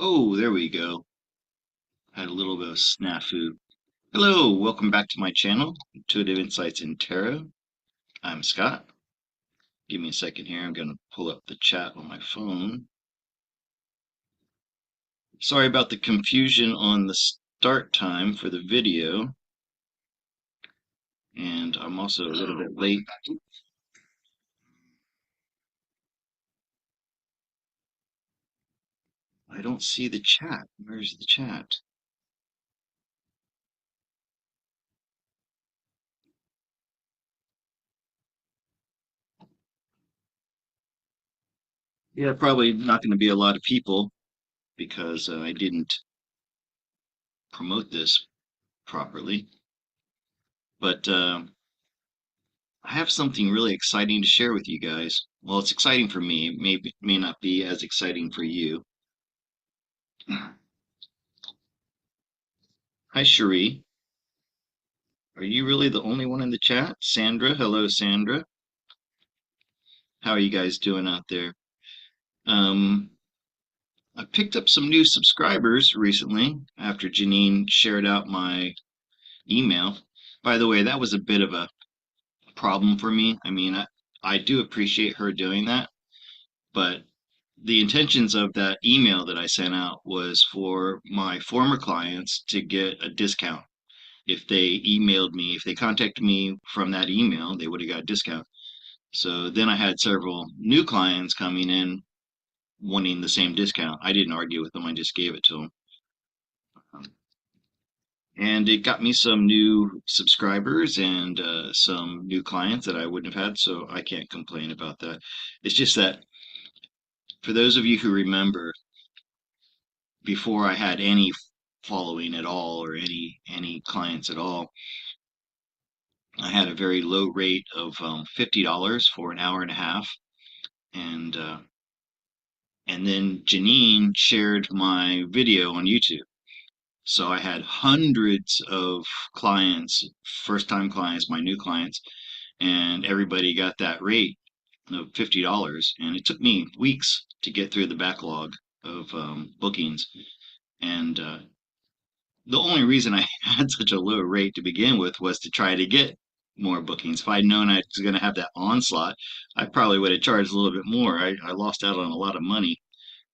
Oh, there we go. Had a little bit of snafu. Hello, welcome back to my channel, Intuitive Insights in Tarot. I'm Scott. Give me a second here. I'm going to pull up the chat on my phone. Sorry about the confusion on the start time for the video, and I'm also a little bit late. I don't see the chat. Where's the chat? Yeah, probably not going to be a lot of people because I didn't promote this properly. But I have something really exciting to share with you guys. Well, it's exciting for me. Maybe may not be as exciting for you. Hi, Cherie. Are you really the only one in the chat? Sandra, hello, Sandra. How are you guys doing out there? Um, I picked up some new subscribers recently after Janine shared out my email. By the way, that was a bit of a problem for me. I do appreciate her doing that, but the intentions of that email that I sent out was for my former clients to get a discount. If they emailed me, if they contacted me from that email, they would have got a discount. So then I had several new clients coming in wanting the same discount. I didn't argue with them, I just gave it to them. And it got me some new subscribers and some new clients that I wouldn't have had, so I can't complain about that. It's just that for those of you who remember, before I had any following at all or any clients at all, I had a very low rate of $50 for an hour and a half, and then Janine shared my video on YouTube. So I had hundreds of clients, first-time clients, my new clients, and everybody got that rate of $50. And it took me weeks to get through the backlog of bookings. And the only reason I had such a low rate to begin with was to try to get more bookings. If I'd known I was going to have that onslaught, I probably would have charged a little bit more. I lost out on a lot of money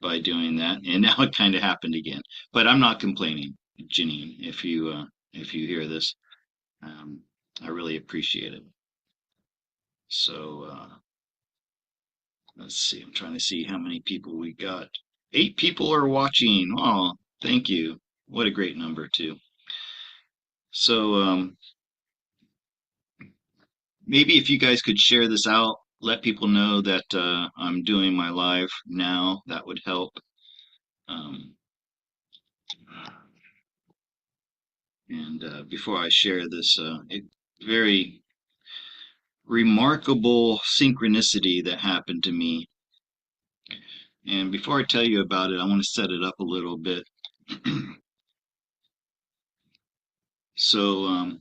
by doing that, and now it kind of happened again. But I'm not complaining, Janine. If you hear this, um, I really appreciate it. So let's see. I'm trying to see how many people we got. 8 people are watching. Oh, thank you. What a great number too. So maybe if you guys could share this out, let people know that I'm doing my live now, that would help. Um, and before I share this, very remarkable synchronicity that happened to me. And before I tell you about it, I want to set it up a little bit. So,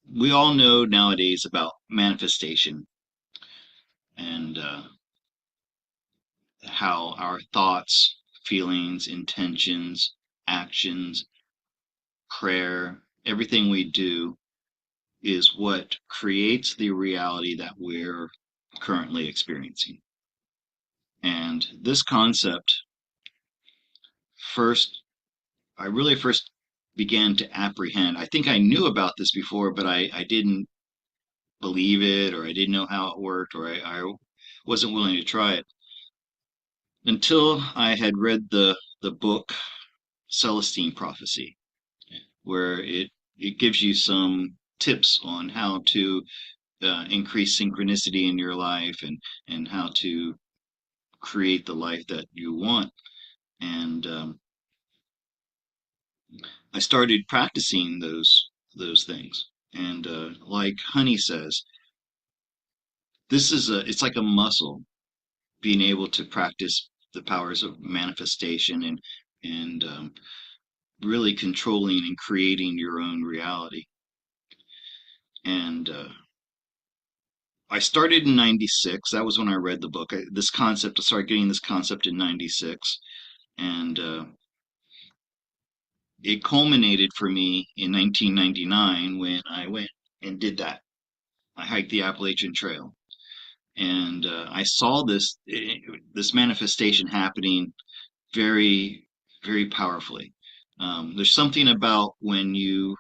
we all know nowadays about manifestation and how our thoughts, feelings, intentions, actions, prayer, everything we do is what creates the reality that we're currently experiencing. And this concept first, I really first began to apprehend. I think I knew about this before, but I didn't believe it, or I didn't know how it worked, or I wasn't willing to try it until I had read the book Celestine Prophecy, where it gives you some tips on how to increase synchronicity in your life and how to create the life that you want. And I started practicing those things. And like Honey says, it's like a muscle, being able to practice the powers of manifestation and really controlling and creating your own reality. And I started in 96. That was when I read the book. I started getting this concept in 96. And it culminated for me in 1999 when I went and did that. I hiked the Appalachian Trail, and I saw this manifestation happening very, very powerfully. There's something about when you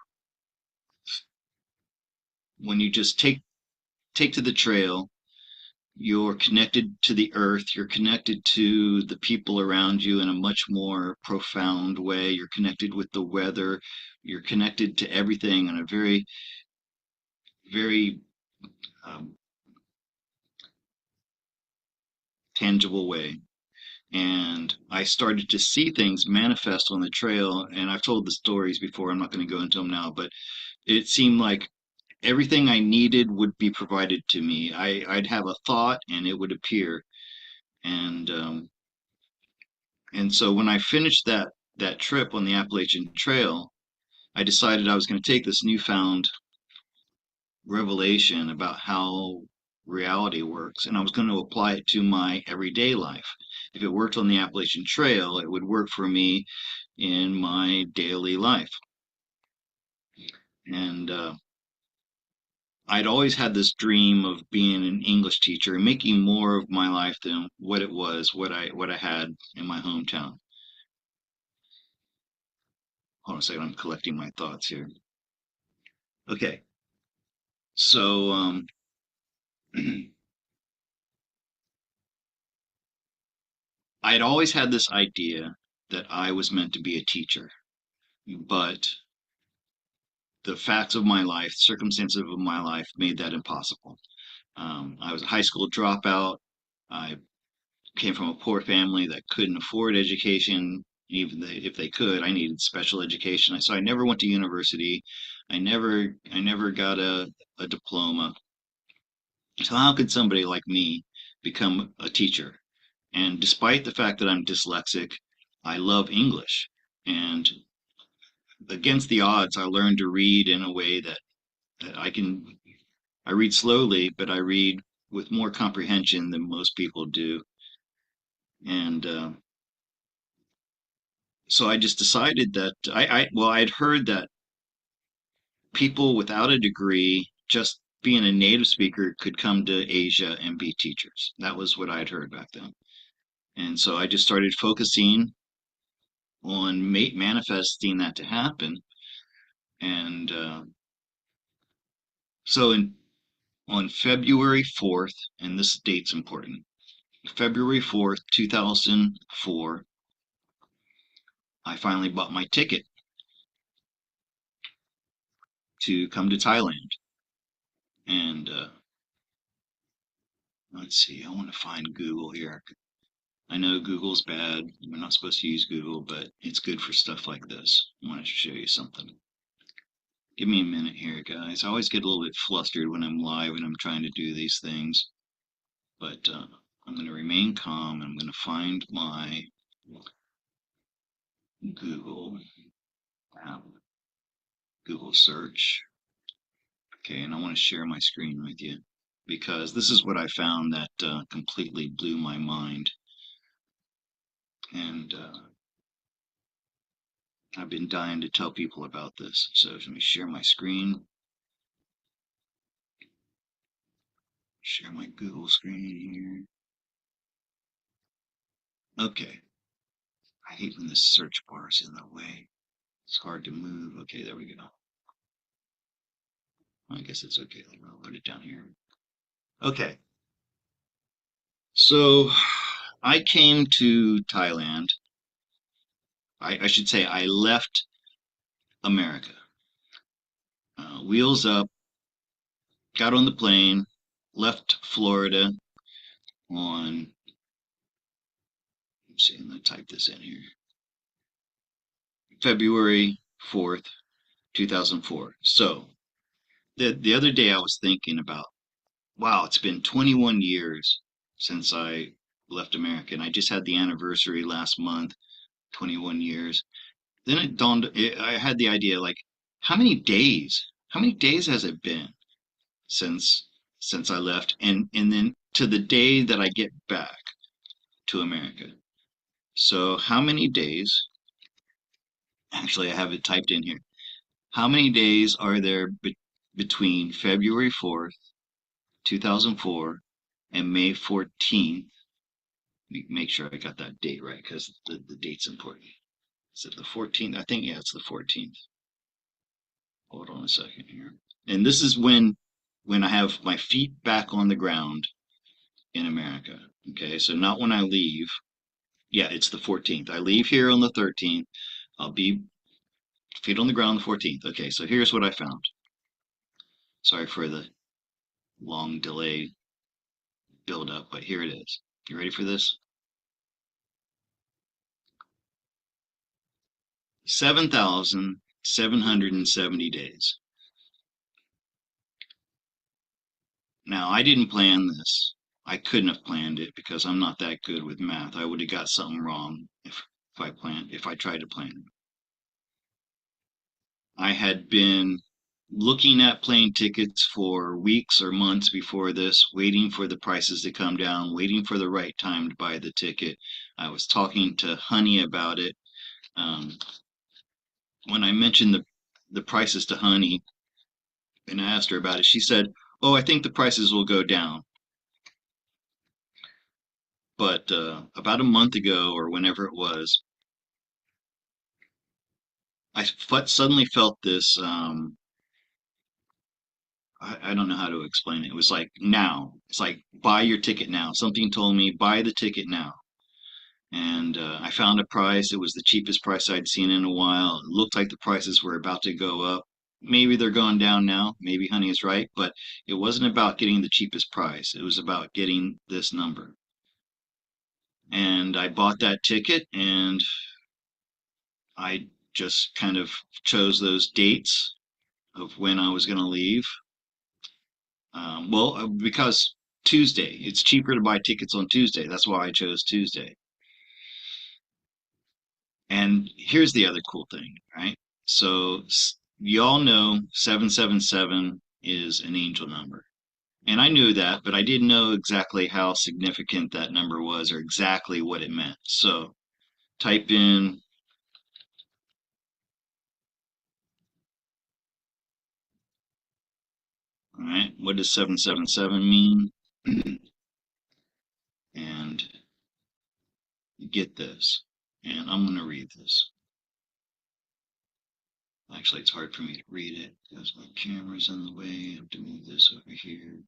just take to the trail, you're connected to the earth, you're connected to the people around you in a much more profound way. You're connected with the weather, you're connected to everything in a very, very um, tangible way. And I started to see things manifest on the trail. And I've told the stories before, I'm not going to go into them now, but it seemed like everything I needed would be provided to me. I'd have a thought and it would appear. And so when I finished that trip on the Appalachian Trail, I decided I was going to take this newfound revelation about how reality works, and I was going to apply it to my everyday life. If it worked on the Appalachian Trail, it would work for me in my daily life. And I'd always had this dream of being an English teacher and making more of my life than what it was, what I had in my hometown. Hold on a second, I'm collecting my thoughts here. Okay, so I'd always had this idea that I was meant to be a teacher, but the facts of my life, circumstances of my life made that impossible. I was a high school dropout. I came from a poor family that couldn't afford education. Even if they could, I needed special education. So I never went to university. I never got a diploma. So how could somebody like me become a teacher? And despite the fact that I'm dyslexic, I love English. And against the odds, I learned to read in a way that I read slowly, but I read with more comprehension than most people do. And so I just decided that well, I'd heard that people without a degree, just being a native speaker, could come to Asia and be teachers. That was what I'd heard back then. And so I just started focusing on manifesting that to happen. And so on February 4th, and this date's important, February 4th, 2004, I finally bought my ticket to come to Thailand. And let's see, I want to find Google here. I know Google's bad. We're not supposed to use Google, but it's good for stuff like this. I want to show you something. Give me a minute here, guys. I always get a little bit flustered when I'm live and I'm trying to do these things. But I'm going to remain calm and I'm going to find my Google app, Google search. Okay, and I want to share my screen with you because this is what I found that completely blew my mind. And I've been dying to tell people about this. So let me share my screen, share my Google screen here. Okay, I hate when this search bar is in the way. It's hard to move. Okay, there we go. I guess it's okay. I'll put it down here. Okay, so I came to Thailand. I should say I left America. Wheels up, got on the plane, left Florida on, let's see, I'm going to type this in here, February 4th, 2004. So the other day I was thinking about, wow, it's been 21 years since I left America, and I just had the anniversary last month, 21 years. Then I had the idea, like, how many days? How many days has it been since I left, and then to the day that I get back to America? So how many days Actually, I have it typed in here. How many days are there between February 4th, 2004 and May 14th? Make sure I got that date right because the date's important. Is it the 14th? I think, yeah, it's the 14th. Hold on a second here. And this is when I have my feet back on the ground in America. Okay, so not when I leave. Yeah, it's the 14th. I leave here on the 13th. I'll be feet on the ground the 14th. Okay, so here's what I found. Sorry for the long delay build up, but here it is. You ready for this? 7,770 days. Now, I didn't plan this. I couldn't have planned it because I'm not that good with math. I would have got something wrong if I tried to plan it. I had been looking at plane tickets for weeks or months before this, waiting for the prices to come down, waiting for the right time to buy the ticket. I was talking to Honey about it. Um, when I mentioned the prices to Honey and I asked her about it, she said, "Oh, I think the prices will go down." But about a month ago or whenever it was, suddenly felt this. I don't know how to explain it. It was like now. It's like buy your ticket now. Something told me buy the ticket now. And I found a price. It was the cheapest price I'd seen in a while. It looked like the prices were about to go up. Maybe they're going down now. Maybe Honey is right, but it wasn't about getting the cheapest price. It was about getting this number. And I bought that ticket and I just kind of chose those dates of when I was going to leave. Because Tuesday, it's cheaper to buy tickets on Tuesday. That's why I chose Tuesday. And here's the other cool thing, right? So y'all know 777 is an angel number. And I knew that, but I didn't know exactly how significant that number was or exactly what it meant. So type in, all right, what does 777 mean? And get this. And I'm going to read this. Actually, it's hard for me to read it because my camera's in the way. I have to move this over here.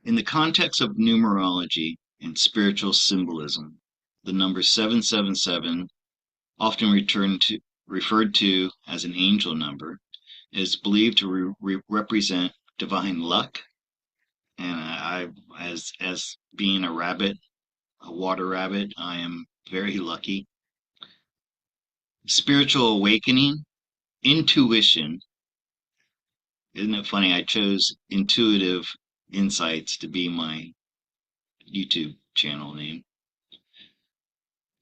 In the context of numerology and spiritual symbolism, the number 777, often referred to as an angel number, is believed to represent divine luck. And as being a rabbit, a water rabbit, I am very lucky. Spiritual awakening, intuition. Isn't it funny? I chose Intuitive Insights to be my YouTube channel name.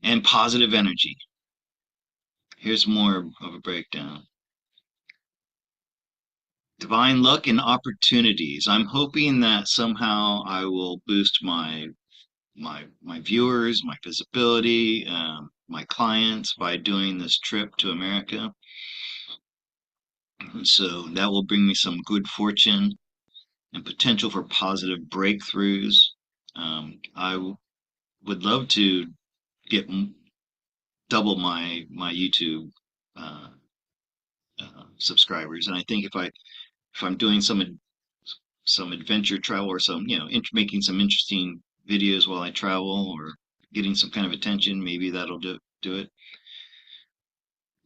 And positive energy. Here's more of a breakdown. Divine luck and opportunities. I'm hoping that somehow I will boost my viewers, my visibility, my clients by doing this trip to America. So that will bring me some good fortune and potential for positive breakthroughs. I would love to get double my YouTube uh, subscribers, and I think if I'm doing some adventure travel or some making some interesting videos while I travel or getting some kind of attention, maybe that'll do it.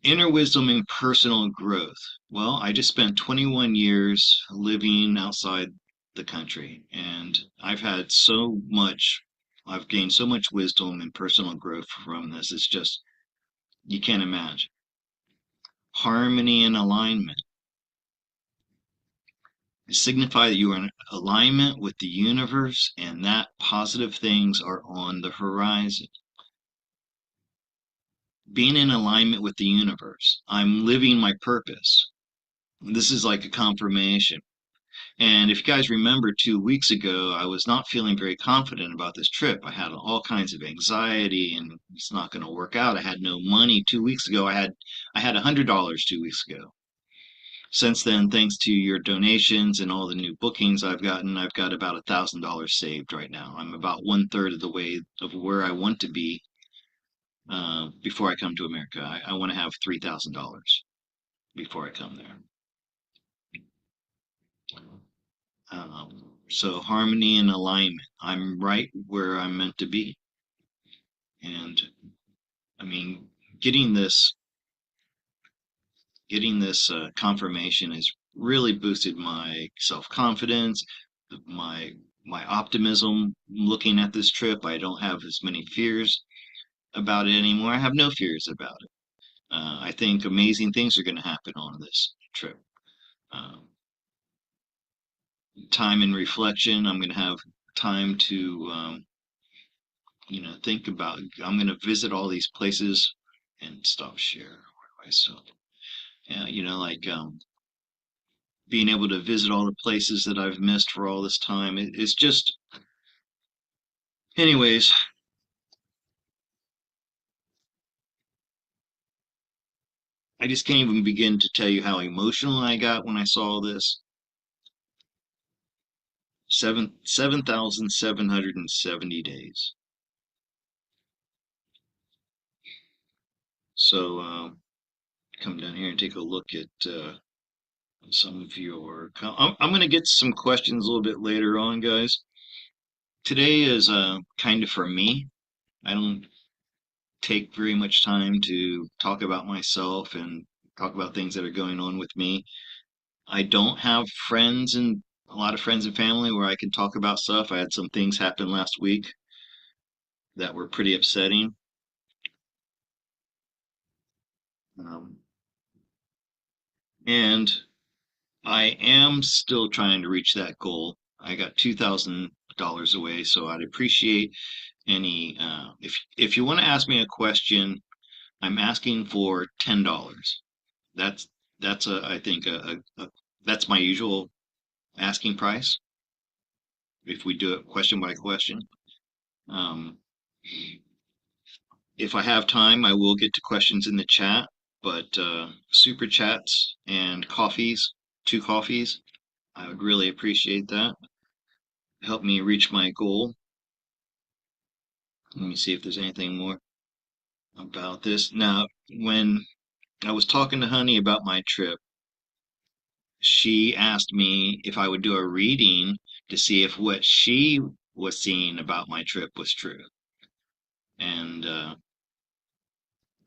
Inner wisdom and personal growth. Well, I just spent 21 years living outside the country, and I've gained so much wisdom and personal growth from this. It's just, you can't imagine. Harmony and alignment. It signify that you are in alignment with the universe and that positive things are on the horizon. Being in alignment with the universe. I'm living my purpose. This is like a confirmation. And if you guys remember 2 weeks ago, I was not feeling very confident about this trip. I had all kinds of anxiety and it's not going to work out. I had no money 2 weeks ago. I had $100 2 weeks ago. Since then, thanks to your donations and all the new bookings I've gotten, I've got about $1,000 saved right now. I'm about one third of the way of where I want to be before I come to America. I want to have $3,000 before I come there. So harmony and alignment. I'm right where I'm meant to be. And I mean, getting this confirmation has really boosted my self-confidence, my my optimism looking at this trip. I don't have as many fears about it anymore. I have no fears about it. I think amazing things are going to happen on this trip. Um, Time and reflection. I'm going to have time to, think about. I'm going to visit all these places and stop share. Where do I stop? Yeah, like being able to visit all the places that I've missed for all this time. It's just, anyways, I just can't even begin to tell you how emotional I got when I saw this. 7,770 days. So come down here and take a look at some of your. I'm going to get some questions a little bit later on, guys. Today is kind of for me. I don't take very much time to talk about myself and talk about things that are going on with me. I don't have friends and a lot of friends and family where I can talk about stuff. I had some things happen last week that were pretty upsetting. Um, and I am still trying to reach that goal. I got $2,000 away, so I'd appreciate any if you want to ask me a question, I'm asking for $10. That's that's I think that's my usual asking price if we do it question by question. Um, if I have time, I will get to questions in the chat, but super chats and coffees, 2 coffees, I would really appreciate that. Help me reach my goal. Let me see if there's anything more about this. Now, when I was talking to Honey about my trip, she asked me if I would do a reading to see if what she was seeing about my trip was true. And I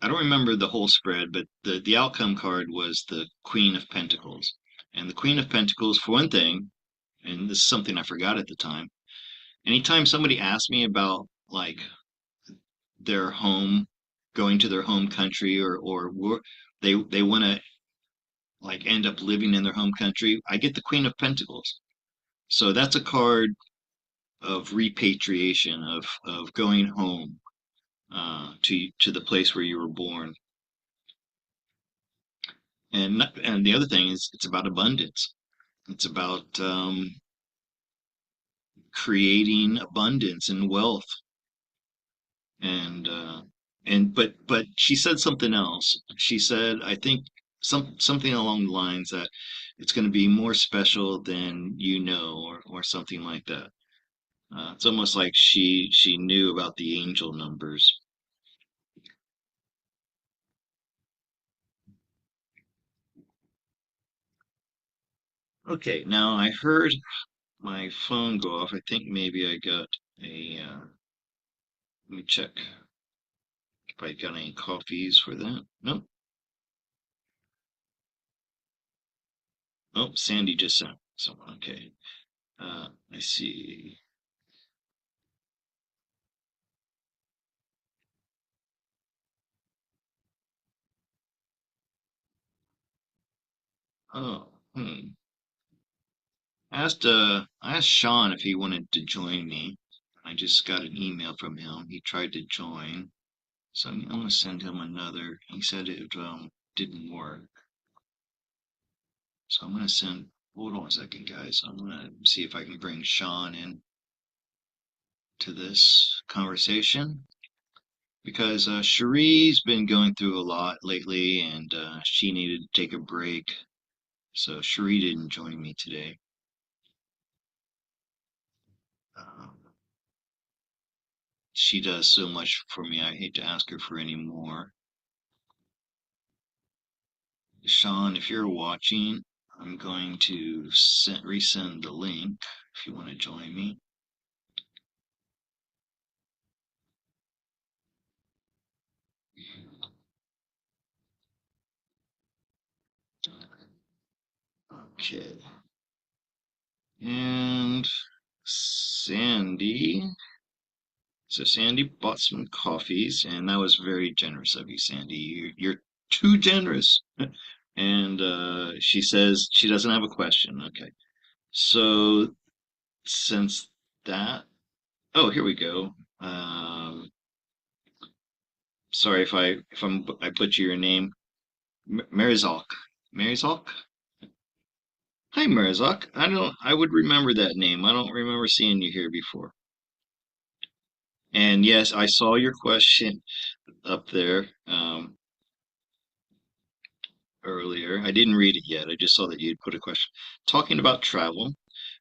don't remember the whole spread, but the outcome card was the Queen of Pentacles. And the Queen of Pentacles, for one thing, and this is something I forgot at the time, anytime somebody asks me about like their home, going to their home country or they want to like end up living in their home country, I get the Queen of Pentacles. So that's a card of repatriation, of going home to the place where you were born. And the other thing is it's about abundance. It's about creating abundance and wealth. And but she said something else. She said, I think something along the lines that it's going to be more special than you know, or something like that. It's almost like she knew about the angel numbers. Okay, now I heard my phone go off. I think maybe I got a. Let me check if I got any coffees for that. Nope. Oh, Sandy just sent someone. Okay. I see. Oh, I asked Sean if he wanted to join me. I just got an email from him. He tried to join, so I'm gonna send him another. He said it didn't work, so I'm gonna send Hold on a second, guys. I'm gonna see if I can bring Sean in to this conversation because Cherie's been going through a lot lately and she needed to take a break. So Cherie didn't join me today. Um, she does so much for me. I hate to ask her for any more. Sean, if you're watching, I'm going to resend the link if you want to join me. Okay. And Sandy. So Sandy bought some coffees, and that was very generous of you, Sandy. You're too generous. And she says she doesn't have a question. Okay. So since that, oh, here we go. Sorry if I butcher your name. Marizok. Marizok? Hi, Marizok. I would remember that name. I don't remember seeing you here before. And yes, I saw your question up there earlier. I didn't read it yet. I just saw that you'd put a question. Talking about travel,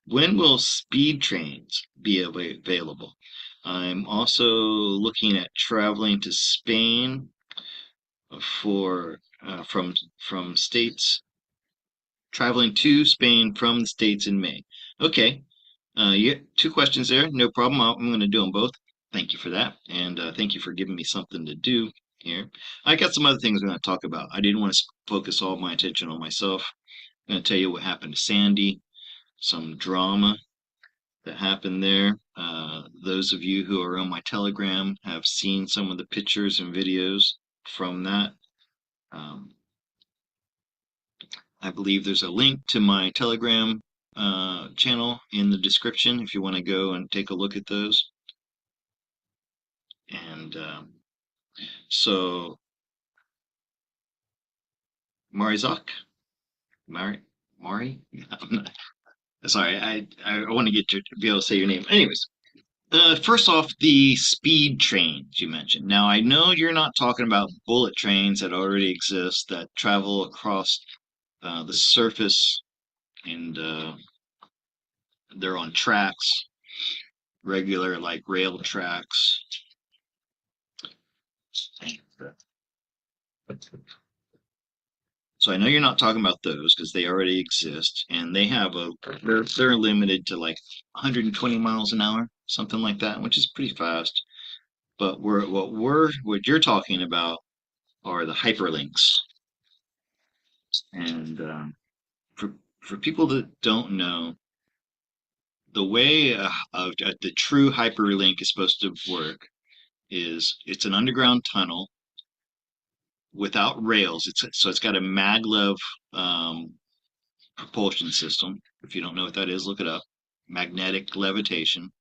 when will speed trains be available? I'm also looking at traveling to Spain for from states traveling to Spain from the States in May. Okay. You get two questions there. No problem. I'm going to do them both. Thank you for that. And thank you for giving me something to do here. I got some other things I'm going to talk about. I didn't want to focus all my attention on myself. I'm going to tell you what happened to Sandy, some drama that happened there. Those of you who are on my Telegram have seen some of the pictures and videos from that. Um, I believe there's a link to my Telegram channel in the description if you want to go and take a look at those. And so, Marizok, Mari, sorry, I want to get you to be able to say your name. Anyways, first off, the speed trains you mentioned. Now, I know you're not talking about bullet trains that already exist that travel across the surface and they're on tracks, regular like rail tracks. So I know you're not talking about those because they already exist and they have they're limited to like 120 miles an hour, something like that, which is pretty fast. But what you're talking about are the hyperlinks. And for people that don't know, the way the true hyperlink is supposed to work is it's an underground tunnel without rails. It's got a maglev um, propulsion system. If you don't know what that is, look it up. Magnetic levitation.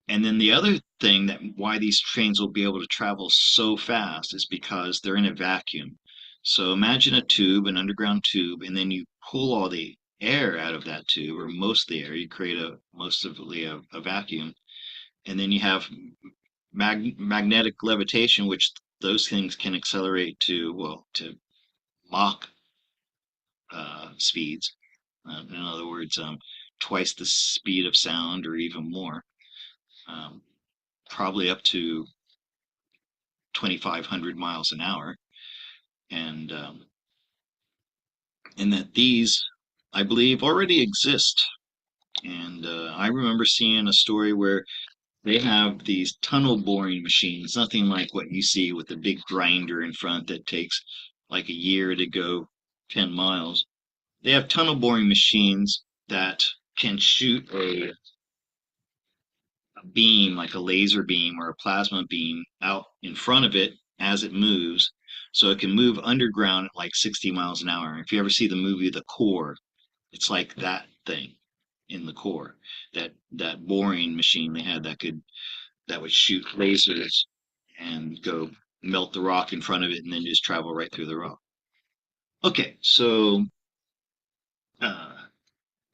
And then the other thing that why these trains will be able to travel so fast is because they're in a vacuum. So imagine a tube, an underground tube, and then you pull all the air out of that tube, or most of the air. You create mostly a vacuum, and then you have magnetic levitation, which those things can accelerate to Mach speeds. In other words, twice the speed of sound or even more, um, probably up to 2,500 miles an hour. And and that these, I believe, already exist. And I remember seeing a story where they have these tunnel boring machines, nothing like what you see with the big grinder in front that takes like a year to go 10 miles. They have tunnel boring machines that can shoot a beam, like a laser beam or a plasma beam, out in front of it as it moves. So it can move underground at like 60 miles an hour. If you ever see the movie The Core, it's like that thing in the core. That boring machine they had that would shoot lasers and go melt the rock in front of it and then just travel right through the rock. Okay, so Uh,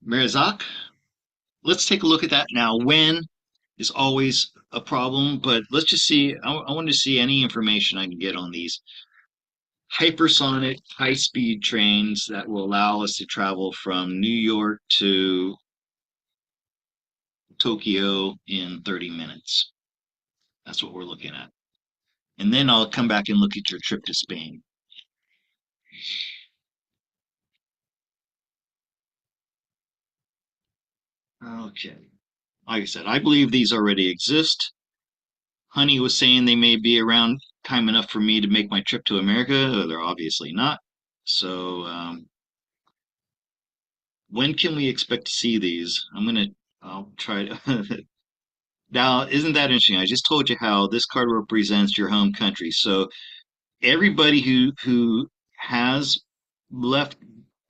Merzak, let's take a look at that now. When is always a problem, but let's just see. I want to see any information I can get on these hypersonic high-speed trains that will allow us to travel from New York to Tokyo in 30 minutes. That's what we're looking at. And then I'll come back and look at your trip to Spain. Okay. Like I said, I believe these already exist. Honey was saying they may be around time enough for me to make my trip to America. They're obviously not. So, when can we expect to see these? I'll try to. Now, isn't that interesting? I just told you how this card represents your home country. So everybody who has left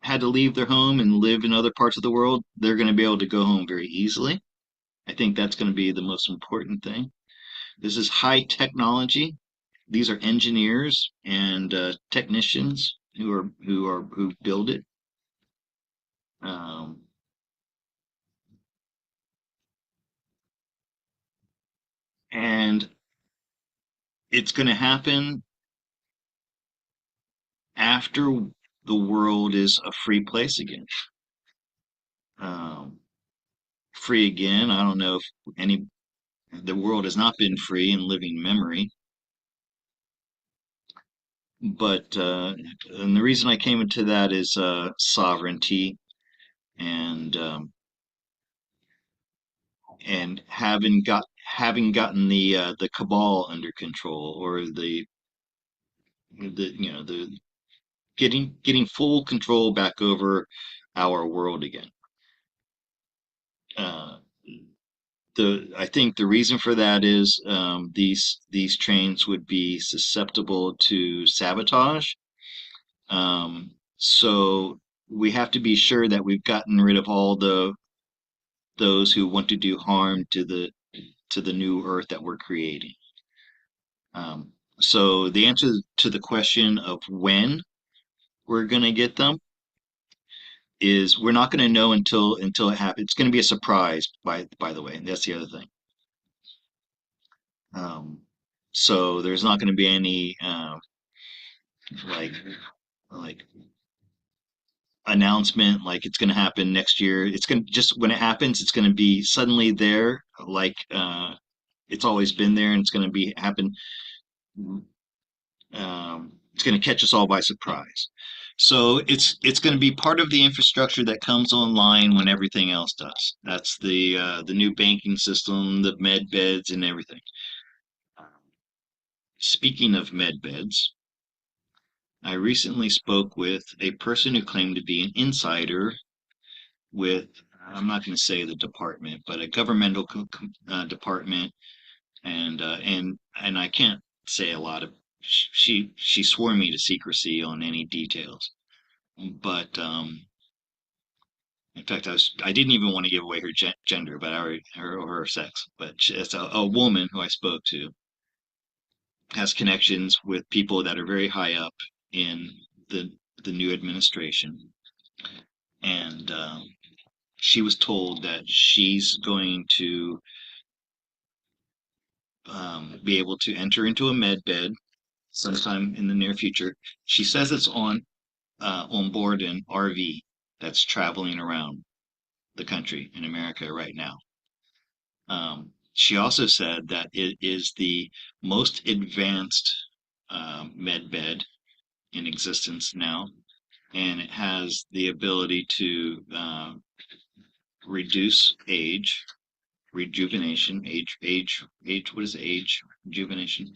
had to leave their home and live in other parts of the world, they're going to be able to go home very easily. I think that's going to be the most important thing. This is high technology. These are engineers and technicians who build it. Um, and it's going to happen after the world is a free place again. Um, Free again. I don't know if any the world has not been free in living memory, but and the reason I came into that is sovereignty and and having gotten the cabal under control or the the getting full control back over our world again. Uh, the I think the reason for that is these trains would be susceptible to sabotage. So we have to be sure that we've gotten rid of all those who want to do harm to the new Earth that we're creating. So the answer to the question of when we're going to get them is we're not going to know until it happens. It's going to be a surprise. By the way, that's the other thing. Um, so there's not going to be any like like announcement like it's going to happen next year. It's going to just when it happens, it's going to be suddenly there, like it's always been there, and it's going to be happen. It's going to catch us all by surprise. So it's going to be part of the infrastructure that comes online when everything else does. That's the new banking system, the med beds, and everything. Speaking of med beds, I recently spoke with a person who claimed to be an insider with, I'm not going to say the department, but a governmental department, and I can't say a lot of. She swore me to secrecy on any details, but in fact, I didn't even want to give away her gender, but I already her sex. But it's a woman who I spoke to has connections with people that are very high up in the the new administration, and she was told that she's going to be able to enter into a med bed sometime in the near future. She says it's on board an RV that's traveling around the country in America right now. She also said that it is the most advanced med bed in existence now, and it has the ability to reduce age, rejuvenation, age. What is age? Rejuvenation,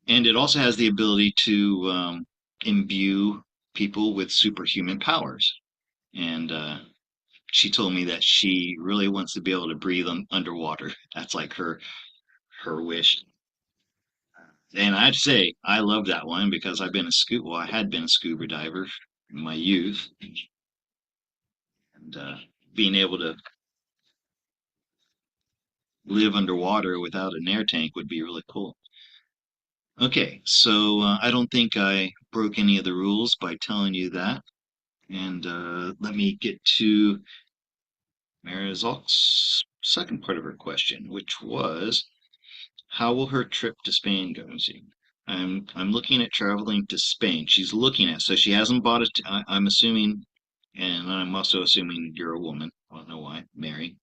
and it also has the ability to imbue people with superhuman powers. And she told me that she really wants to be able to breathe underwater. That's like her wish. And I'd say I love that one because I had been a scuba diver in my youth, and being able to live underwater without an air tank would be really cool. Okay, so I don't think I broke any of the rules by telling you that. And let me get to Marizal's second part of her question, which was, how will her trip to Spain go? See, I'm looking at traveling to Spain. She's looking at, so she hasn't bought it. I'm assuming, and I'm also assuming you're a woman. I don't know why. Mary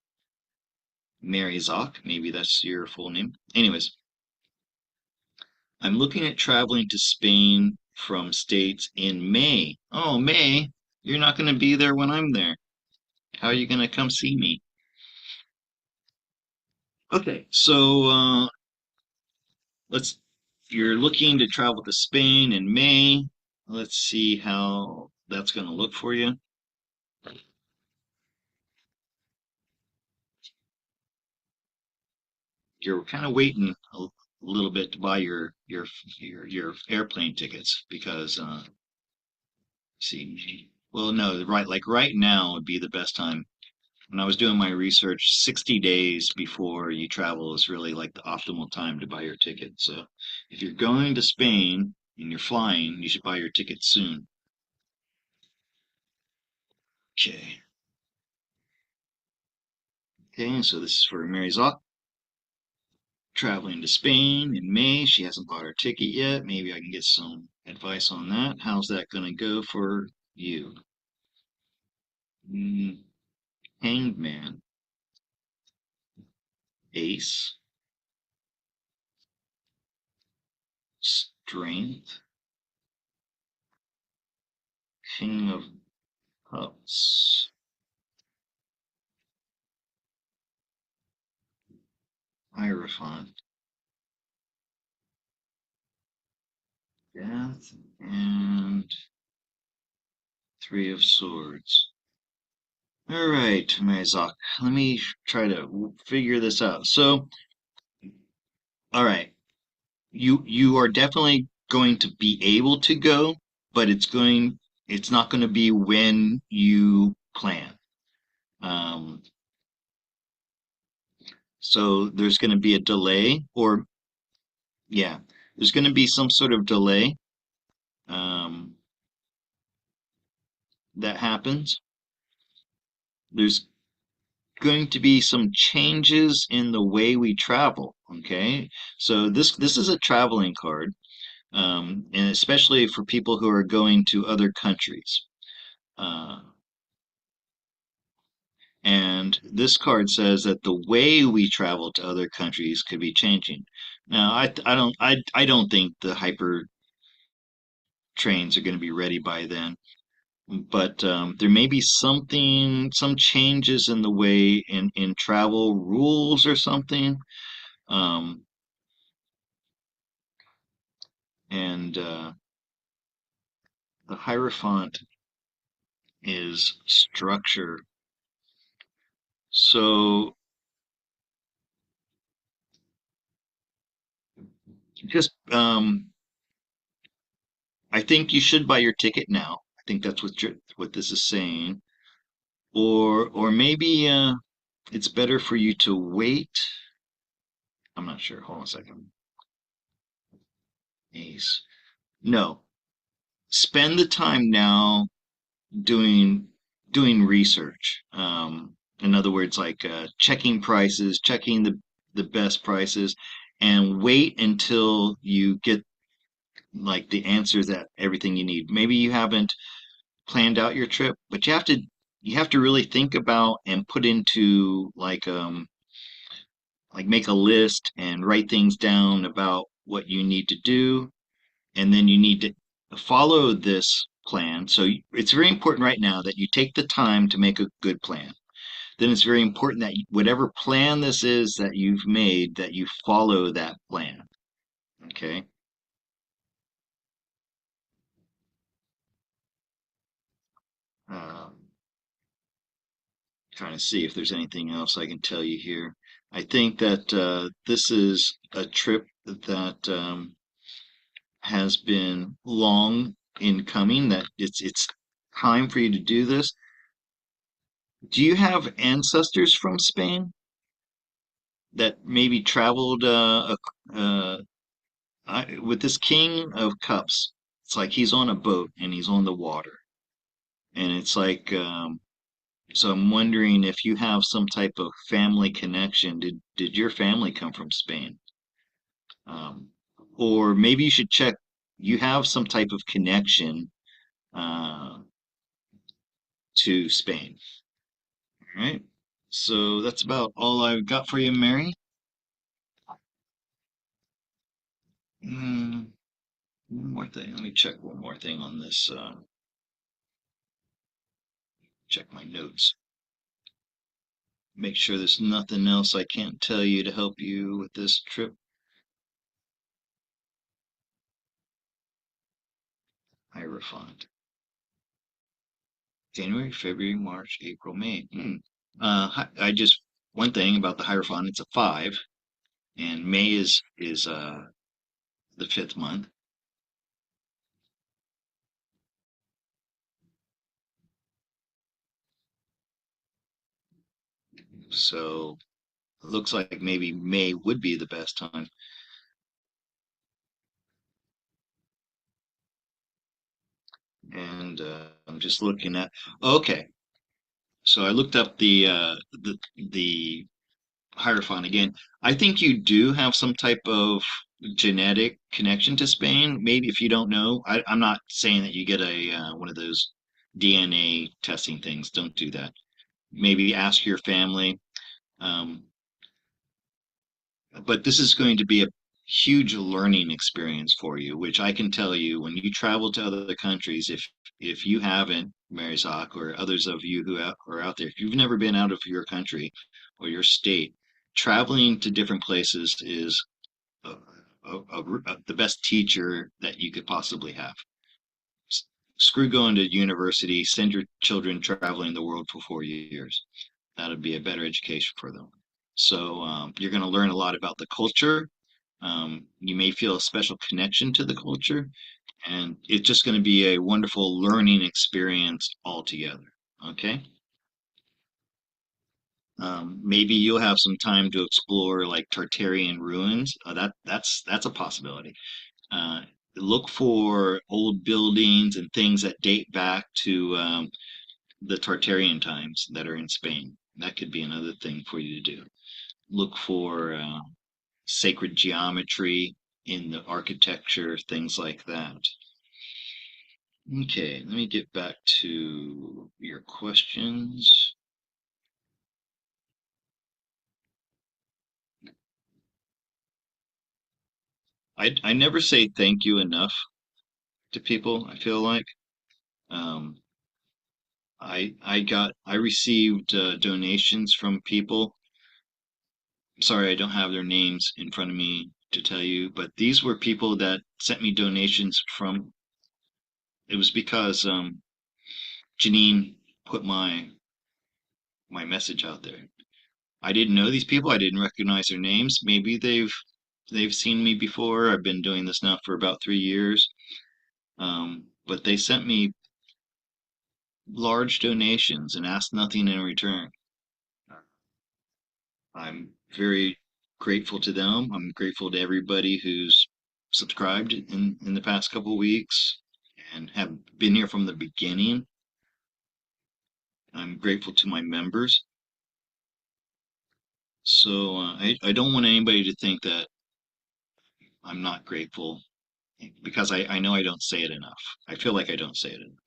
Zoc. Maybe that's your full name. Anyways, I'm looking at traveling to Spain from States in May. Oh, May. You're not going to be there when I'm there. How are you going to come see me? Okay, so let's. You're looking to travel to Spain in May. Let's see how that's going to look for you. You're kind of waiting a little bit to buy your airplane tickets because see, well, no, right, like right now would be the best time. When I was doing my research, 60 days before you travel is really like the optimal time to buy your ticket. So if you're going to Spain and you're flying, you should buy your ticket soon. Okay. Okay, so this is for Mary Zoc traveling to Spain in May. She hasn't bought her ticket yet. Maybe I can get some advice on that. How's that going to go for you? Mm, Hanged Man, Ace, Strength, King of Cups, Hierophant, Death, and Three of Swords. All right, Mizok, let me try to figure this out. So, all right, you are definitely going to be able to go, but it's not going to be when you plan. Um, so there's going to be a delay, or yeah, there's going to be some sort of delay um, that happens. There's going to be some changes in the way we travel. Okay, so this is a traveling card, and especially for people who are going to other countries. Uh, and this card says that the way we travel to other countries could be changing. Now, I don't think the hyper trains are going to be ready by then, but there may be some changes in the way in travel rules or something. Um, and the Hierophant is structure. So just I think you should buy your ticket now. I think that's what this is saying. Or maybe it's better for you to wait. I'm not sure. Hold on a second. Ace. No. Spend the time now doing doing research. In other words, like checking prices, checking the best prices, and wait until you get like the answers that everything you need. Maybe you haven't planned out your trip, but you have to really think about and put into like make a list and write things down about what you need to do, and then you need to follow this plan. So it's very important right now that you take the time to make a good plan. Then it's very important that whatever plan this is that you've made, that you follow that plan. Okay. Um, Trying to see if there's anything else I can tell you here. I think that this is a trip that has been long in coming, that it's time for you to do this. Do you have ancestors from Spain that maybe traveled with this King of Cups? It's like he's on a boat and he's on the water. and it's like so I'm wondering if you have some type of family connection. Did your family come from Spain? Um, or maybe you should check you have some type of connection uh, to Spain. All right. So that's about all I've got for you, Mary. Mm, one more thing. Let me check one more thing on this. Check my notes. Make sure there's nothing else I can't tell you to help you with this trip. Hierophant. January, February, March, April, May. I just one thing about the Hierophant. It's a five, and May is the fifth month. So it looks like maybe May would be the best time. And I'm just looking at. Okay, so I looked up the Hierophant again. I think you do have some type of genetic connection to Spain. Maybe if you don't know, I'm not saying that you get a one of those DNA testing things. Don't do that. Maybe ask your family. Um, but this is going to be a huge learning experience for you, which I can tell you when you travel to other countries, if you haven't, Marizak, or others of you who are out there, if you've never been out of your country or your state, traveling to different places is the best teacher that you could possibly have. Screw going to university, send your children traveling the world for 4 years. That'd be a better education for them. So you're going to learn a lot about the culture. You may feel a special connection to the culture, and it's just going to be a wonderful learning experience altogether. Okay. Maybe you'll have some time to explore like Tartarian ruins. That's a possibility. Uh, Look for old buildings and things that date back to the Tartarian times that are in Spain. That could be another thing for you to do. Look for sacred geometry in the architecture, things like that. Okay, let me get back to your questions. I never say thank you enough to people, I feel like. Um, I received donations from people. Sorry, I don't have their names in front of me to tell you, but these were people that sent me donations from. It was because Janine put my message out there. I didn't know these people. I didn't recognize their names. Maybe they've seen me before. I've been doing this now for about 3 years. But they sent me large donations and asked nothing in return. I'm very grateful to them. I'm grateful to everybody who's subscribed in the past couple of weeks and have been here from the beginning. I'm grateful to my members. So I don't want anybody to think that I'm not grateful because I know I don't say it enough. I feel like I don't say it enough.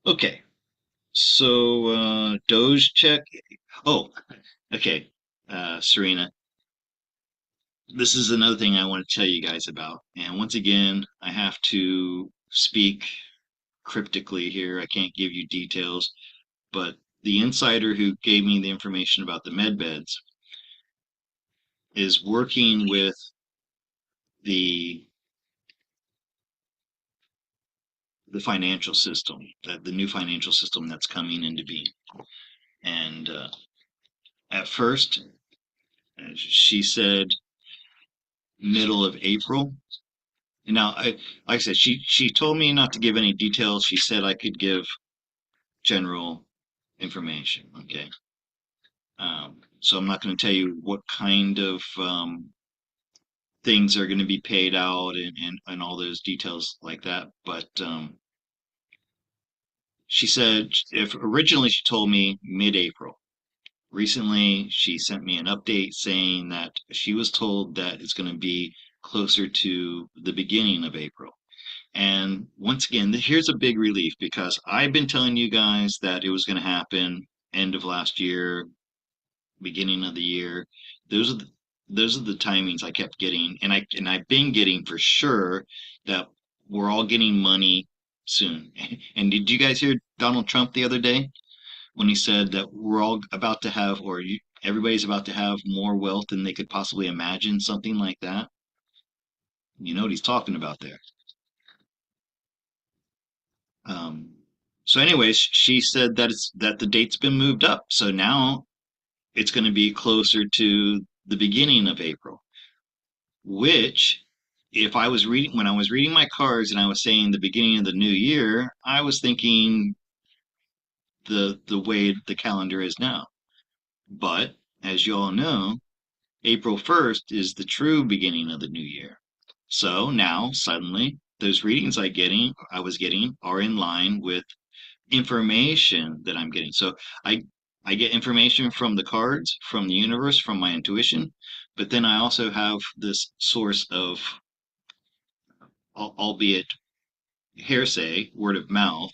Okay, so Doge check. Oh, okay, Serina. This is another thing I want to tell you guys about. And once again, I have to speak cryptically here. I can't give you details, but the insider who gave me the information about the med beds is working with the the financial system, the new financial system that's coming into being. And at first, she said middle of April. Now, like I said, she told me not to give any details. She said I could give general information. Okay. So I'm not going to tell you what kind of things are going to be paid out and all those details like that. But She said if originally she told me mid-April. Recently, she sent me an update saying that she was told that it's going to be closer to the beginning of April. And once again, here's a big relief because I've been telling you guys that it was going to happen end of last year, beginning of the year. Those are those are the timings I kept getting, and I've been getting for sure that we're all getting money soon. And did you guys hear Donald Trump the other day when he said that we're all about to have, everybody's about to have more wealth than they could possibly imagine, something like that? You know what he's talking about there. Um, so, anyways, she said that the date's been moved up, so now it's going to be closer to the beginning of April. Which, if I was reading when I was reading my cards and I was saying the beginning of the new year, I was thinking the way the calendar is now. But as you all know, April 1st is the true beginning of the new year. So now suddenly those readings I was getting are in line with information that I'm getting. So I I get information from the cards, from the universe, from my intuition, but then I also have this source of, albeit hearsay, word of mouth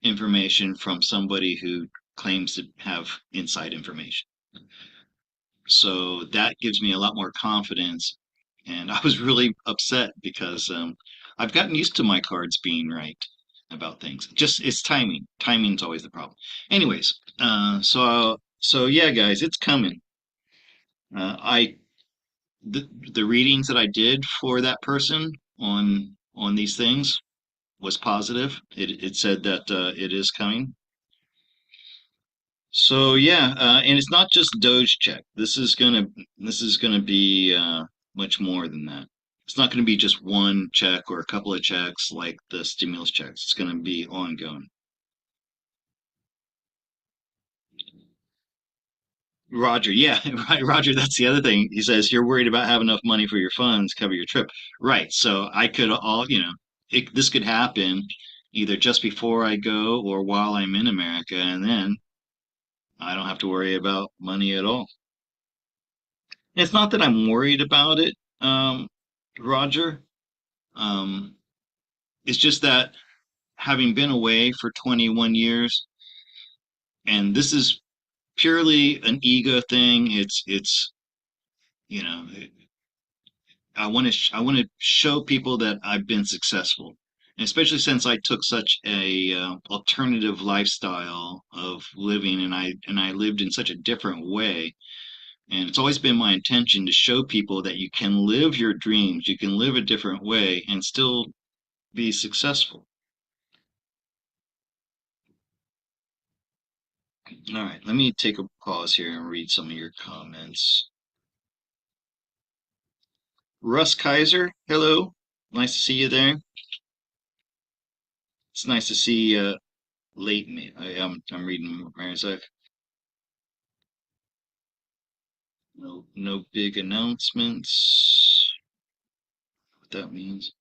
information from somebody who claims to have inside information. So that gives me a lot more confidence. And I was really upset because I've gotten used to my cards being right about things. Just it's timing. Timing's always the problem. Anyways, so yeah, guys, it's coming. I the readings that I did for that person on these things was positive. It said that it is coming. So yeah, and it's not just Doge check. This is gonna be much more than that. It's not gonna be just one check or a couple of checks like the stimulus checks. It's gonna be ongoing. Roger, yeah, right, Roger. That's the other thing. He says you're worried about having enough money for your funds cover your trip. Right. So I could this could happen either just before I go or while I'm in America, and then I don't have to worry about money at all. It's not that I'm worried about it, Roger. Um, it's just that having been away for 21 years, and this is purely an ego thing. It's you know, I want to show people that I've been successful, and especially since I took such a alternative lifestyle of living, and I lived in such a different way. And it's always been my intention to show people that you can live your dreams, you can live a different way and still be successful. All right, let me take a pause here and read some of your comments. Russ Kaiser, hello. Nice to see you there. It's nice to see late me. I'm reading Marzak. No big announcements. What that means.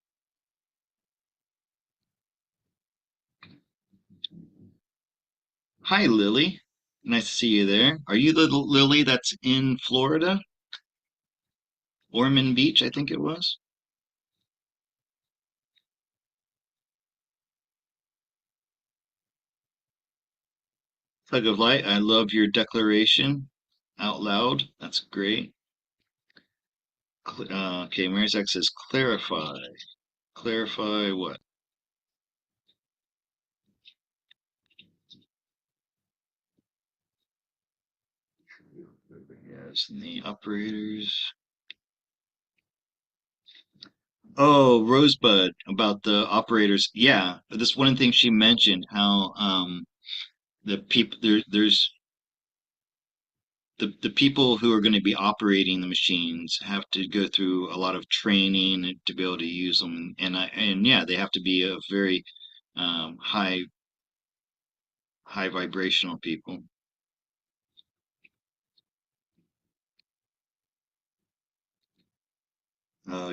Hi, Lily. Nice to see you there. Are you the Lily that's in Florida? Ormond Beach, I think it was. Tug of Light, I love your declaration out loud. That's great. Okay, Mary's X says clarify. Clarify what? Yes, and the operators. Oh, Rosebud about the operators. Yeah, this one thing she mentioned how the people there's the people who are going to be operating the machines have to go through a lot of training to be able to use them, and yeah, they have to be a very high vibrational people.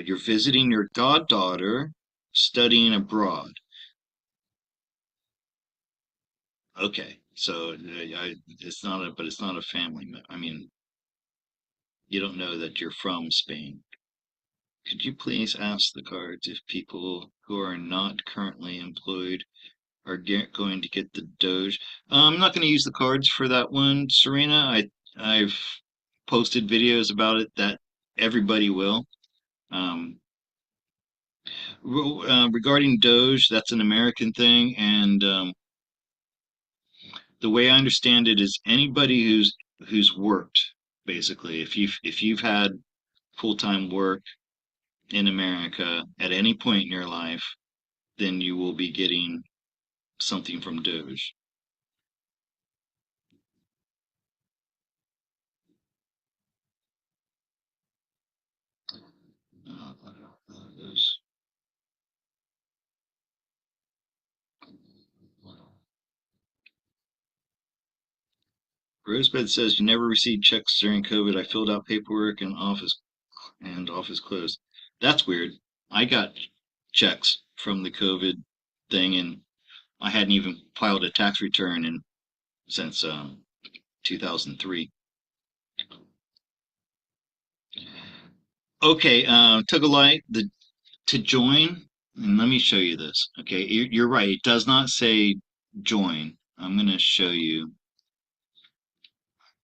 You're visiting your goddaughter, studying abroad. Okay, so but it's not a family. I mean, you don't know that you're from Spain. Could you please ask the guards if people who are not currently employed are going to get the Doge? I'm not going to use the cards for that one, Serena. I've posted videos about it that everybody will. Um, Regarding Doge, that's an American thing, and the way I understand it is anybody who's worked, basically, if you've had full-time work in America at any point in your life, then you will be getting something from Doge. Those. Rosebud says you never received checks during COVID. I filled out paperwork and office closed. That's weird. I got checks from the COVID thing, and I hadn't even filed a tax return since 2003. Okay, took a light to join, and let me show you this. Okay, you're right. It does not say join. I'm going to show you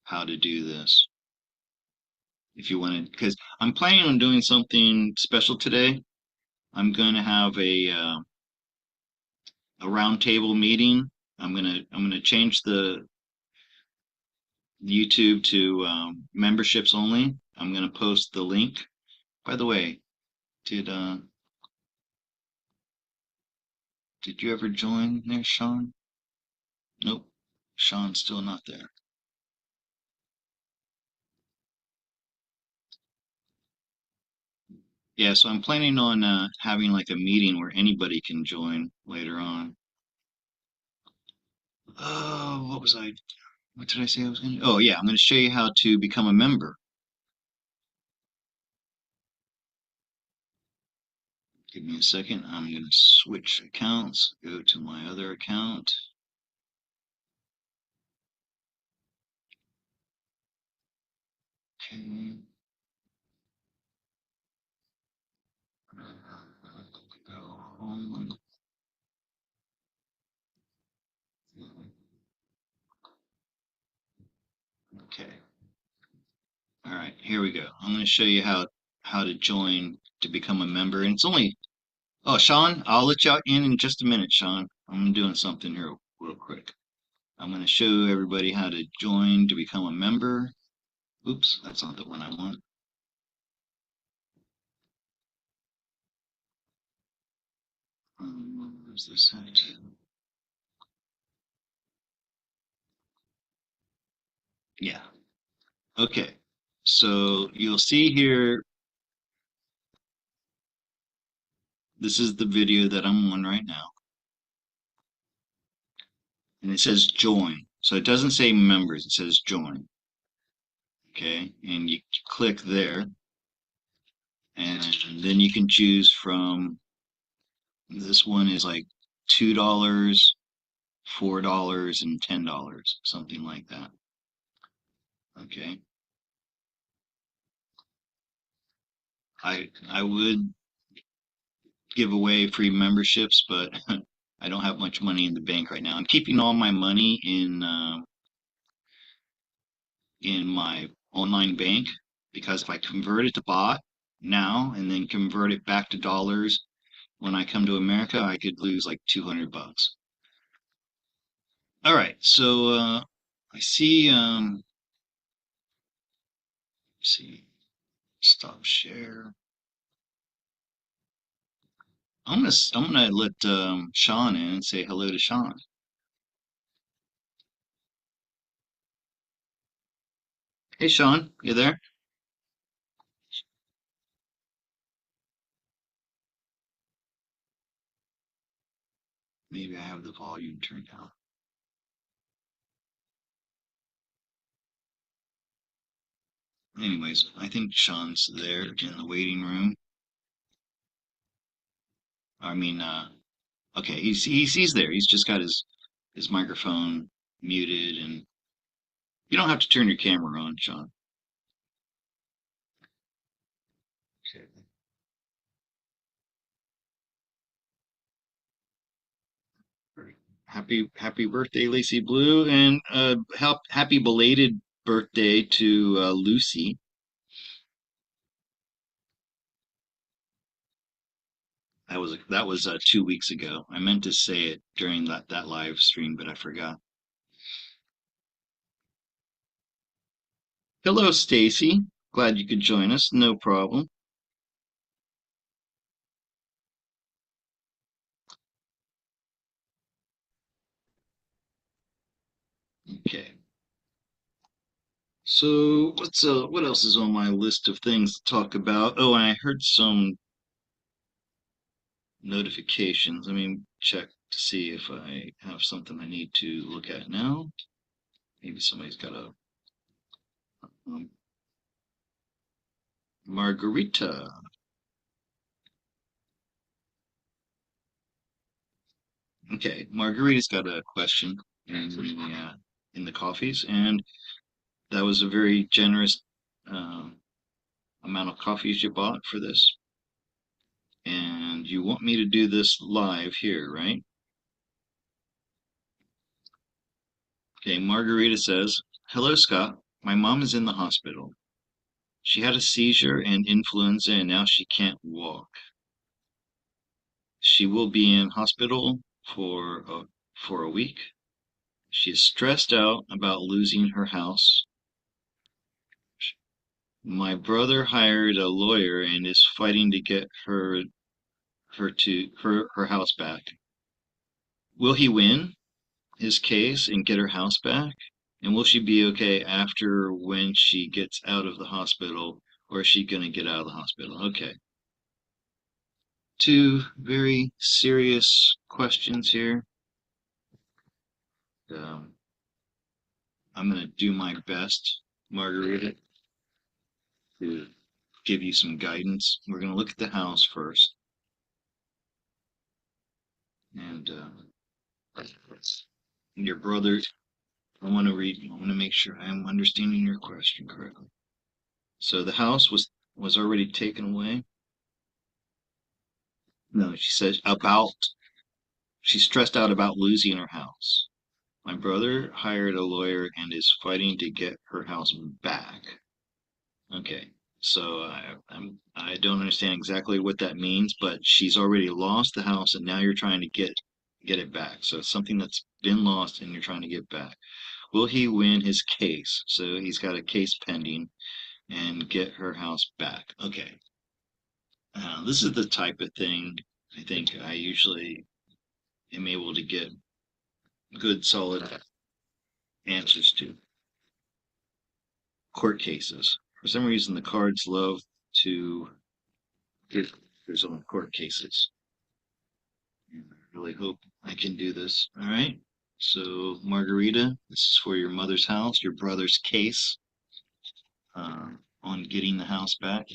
how to do this if you want to, because I'm planning on doing something special today. I'm going to have a roundtable meeting. I'm gonna change the YouTube to memberships only. I'm gonna post the link. By the way, did uh did you ever join there, Sean? Nope. Sean's still not there. Yeah, so I'm planning on having like a meeting where anybody can join later on. Oh, what did I say I was gonna? Oh yeah, I'm gonna show you how to become a member. Give me a second. I'm gonna switch accounts, go to my other account. Okay. Go home. Okay. All right, here we go. I'm going to show you how to join to become a member. And it's only, oh, Sean, I'll let you out in just a minute, Sean. I'm doing something here real quick. I'm going to show everybody how to join to become a member. Oops, that's not the one I want. Where's this at? Yeah. Okay. So you'll see here, this is the video that I'm on right now. And it says join. So it doesn't say members, it says join. Okay. And you click there. And then you can choose from, this one is like $2, $4, and $10, something like that. Okay. I would give away free memberships, but I don't have much money in the bank right now. I'm keeping all my money in my online bank because if I convert it to baht now and then convert it back to dollars when I come to America, I could lose like 200 bucks. All right, so I see see stop share. I'm gonna let Sean in and say hello to Sean. Hey Sean, you there? Maybe I have the volume turned down. Anyways, I think Sean's there in the waiting room. I mean, okay, he's there. He's just got his his microphone muted, and you don't have to turn your camera on, Sean. Okay. Happy birthday, Lacey Blue, and happy belated birthday to Lucy. That was 2 weeks ago. I meant to say it during that live stream, but I forgot. Hello, Stacy. Glad you could join us. No problem. Okay. So what else is on my list of things to talk about? Oh, and I heard some notifications. Let me check to see if I have something I need to look at now. Maybe somebody's got a um, margarita. Okay, Margarita's got a question in the coffees, and that was a very generous um, amount of coffees you bought for this. And you want me to do this live here, right? Okay, Margarita says, "Hello, Scott. My mom is in the hospital. She had a seizure and influenza, and now she can't walk. She will be in hospital for a week. She is stressed out about losing her house. My brother hired a lawyer and is fighting to get her house back. Will he win his case and get her house back? And will she be okay after when she gets out of the hospital, or is she going to get out of the hospital?" Okay. Two very serious questions here. Um, I'm going to do my best, Margarita, to give you some guidance. We're going to look at the house first. And your brother, I want to make sure I'm understanding your question correctly. So the house was already taken away? No, she says she's stressed out about losing her house. My brother hired a lawyer and is fighting to get her house back. Okay. So I don't understand exactly what that means, but she's already lost the house and now you're trying to get it back. So it's something that's been lost and you're trying to get back. Will he win his case? So he's got a case pending and get her house back. Okay. This is the type of thing I think I usually am able to get good, solid answers to. Court cases. For some reason, the cards love to get there's on court cases. And I really hope I can do this. All right. So, Margarita, this is for your mother's house, your brother's case on getting the house back.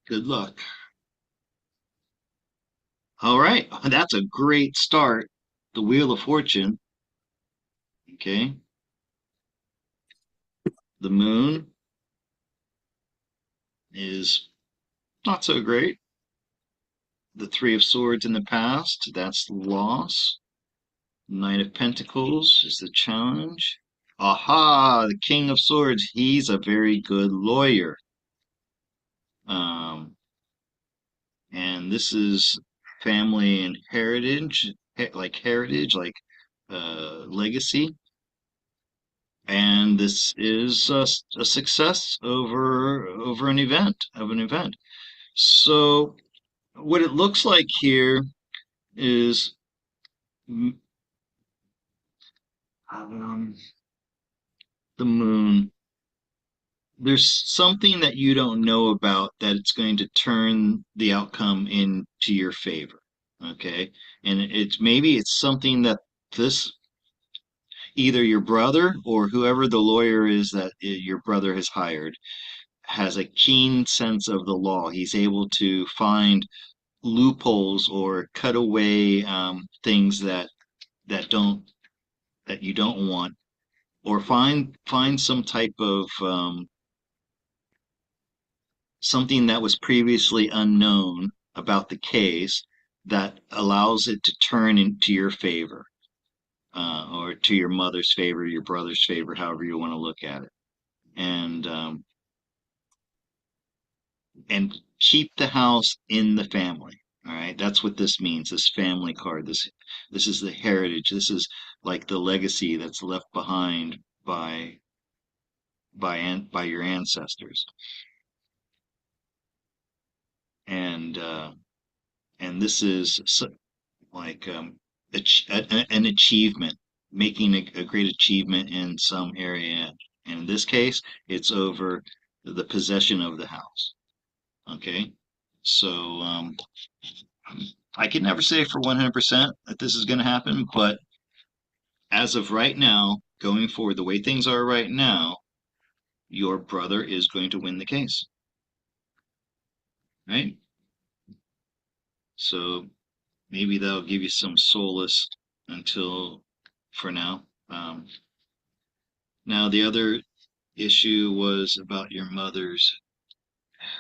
Good luck. All right. That's a great start. The Wheel of Fortune. Okay. The moon is not so great. The Three of Swords in the past, that's loss. Knight of Pentacles is the challenge. Aha, the King of Swords, he's a very good lawyer. Um, and this is family and heritage, like legacy. And this is a success over an event. So what it looks like here is um, the moon. There's something that you don't know about that it's going to turn the outcome into your favor. Okay. And maybe it's something that this either your brother or whoever the lawyer is that your brother has hired has a keen sense of the law. He's able to find loopholes or cut away things that don't that you don't want, or find some type of something that was previously unknown about the case that allows it to turn into your favor, or to your mother's favor, your brother's favor, however you want to look at it, and and keep the house in the family. All right, that's what this means. This family card. This is the heritage. This is like the legacy that's left behind by your ancestors, and this is like an achievement, making a great achievement in some area. And in this case, it's over the possession of the house. Okay, so I can never say for 100% that this is going to happen, but as of right now, going forward, the way things are right now, your brother is going to win the case, right? So maybe that'll give you some solace until for now. Now, the other issue was about your mother's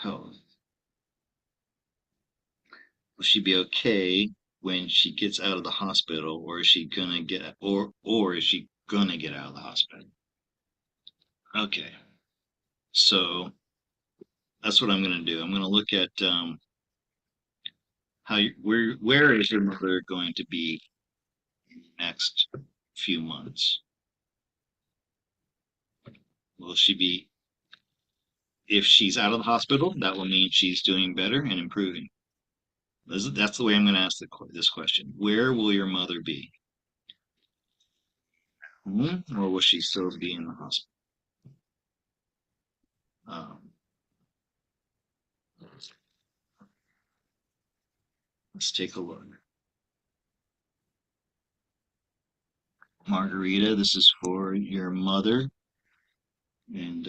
health. Will she be okay when she gets out of the hospital, or is she gonna get, or is she gonna get out of the hospital? Okay, so that's what I'm gonna do. I'm gonna look at where is your mother going to be in the next few months? Will she be, if she's out of the hospital, that will mean she's doing better and improving. That's the way I'm going to ask this question. Where will your mother be? Or will she still be in the hospital? Um, let's take a look. Margarita, this is for your mother, and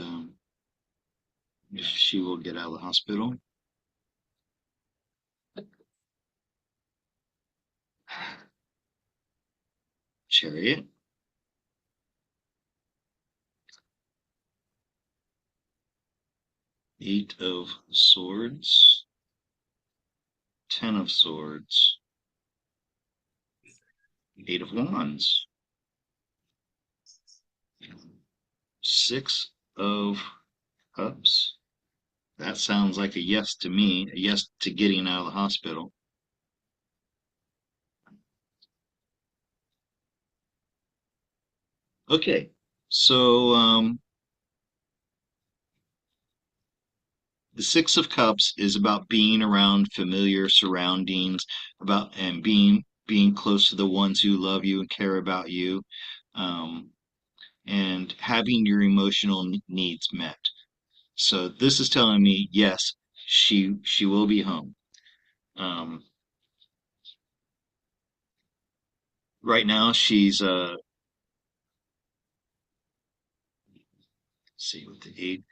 if she will get out of the hospital. Chariot, 8 of Swords, 10 of Swords, 8 of Wands, 6 of Cups. That sounds like a yes to me, a yes to getting out of the hospital. Okay, so the 6 of Cups is about being around familiar surroundings, about and being close to the ones who love you and care about you, um, and having your emotional needs met. So this is telling me, yes, she will be home. Um, right now, she's let's see, with the 8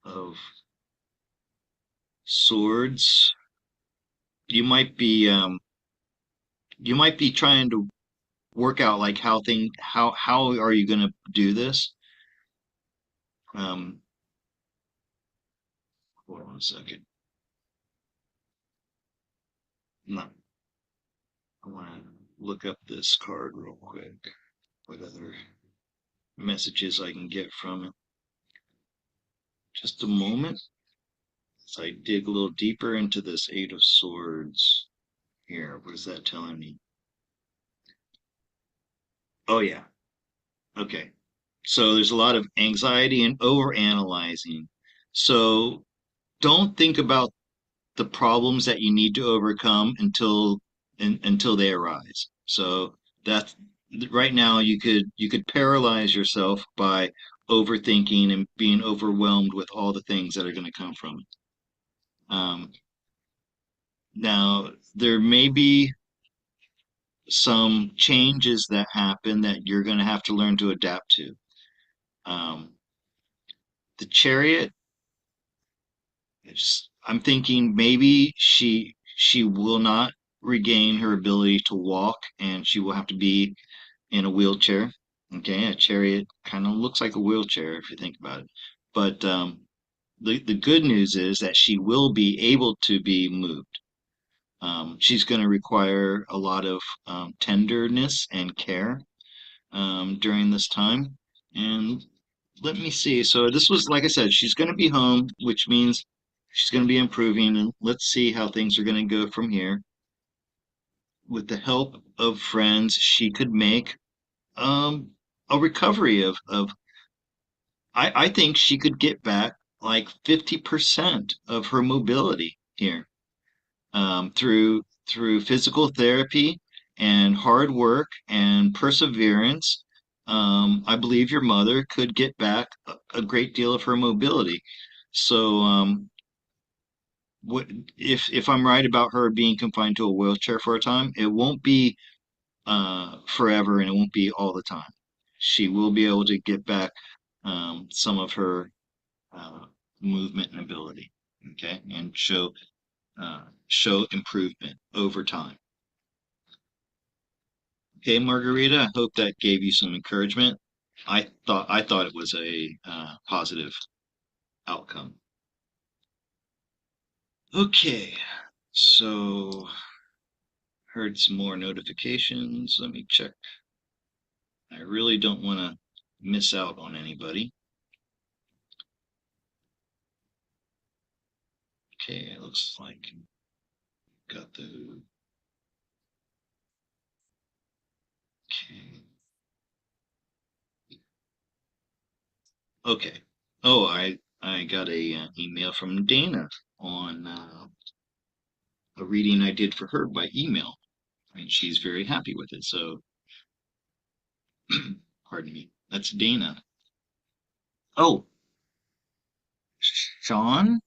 of Swords, you might be trying to work out like how are you going to do this. Um, Hold on a second. No, I want to look up this card real quick. What other messages I can get from it? Just a moment. As I dig a little deeper into this 8 of Swords here. What is that telling me? Oh yeah. Okay. So there's a lot of anxiety and over analyzing. So don't think about the problems that you need to overcome until they arise. So that's right now you could paralyze yourself by overthinking and being overwhelmed with all the things that are going to come from it. Now there may be some changes that happen that you're going to have to learn to adapt to. Um, the Chariot I'm thinking maybe she will not regain her ability to walk, and she will have to be in a wheelchair. Okay, a chariot kind of looks like a wheelchair if you think about it. But the good news is that she will be able to be moved. She's going to require a lot of tenderness and care during this time. And let me see. So this was, like I said, she's going to be home, which means she's going to be improving. And let's see how things are going to go from here. With the help of friends, she could make um, a recovery of I think she could get back like 50% of her mobility here through physical therapy and hard work and perseverance. I believe your mother could get back a great deal of her mobility. So, what if I'm right about her being confined to a wheelchair for a time, it won't be forever and it won't be all the time. She will be able to get back some of her uh, movement and ability, okay, and show improvement over time. Okay, Margarita, I hope that gave you some encouragement. I thought it was a positive outcome. Okay, so heard some more notifications. Let me check. I really don't want to miss out on anybody. Okay, it looks like got the okay. Okay. Oh, I got a email from Dana on a reading I did for her by email, and she's very happy with it. So, pardon me. That's Dana. Oh, Sean,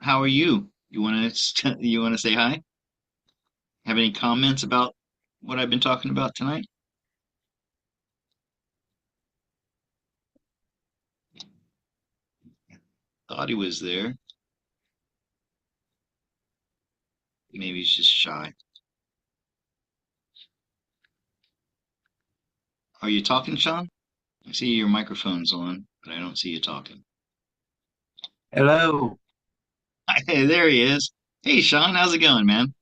how are you? You want to say hi? Have any comments about what I've been talking about tonight? Thought he was there. Maybe he's just shy. Are you talking, Sean? I see your microphone's on, but I don't see you talking. Hello, Hey, there he is. Hey, Sean, how's it going, man?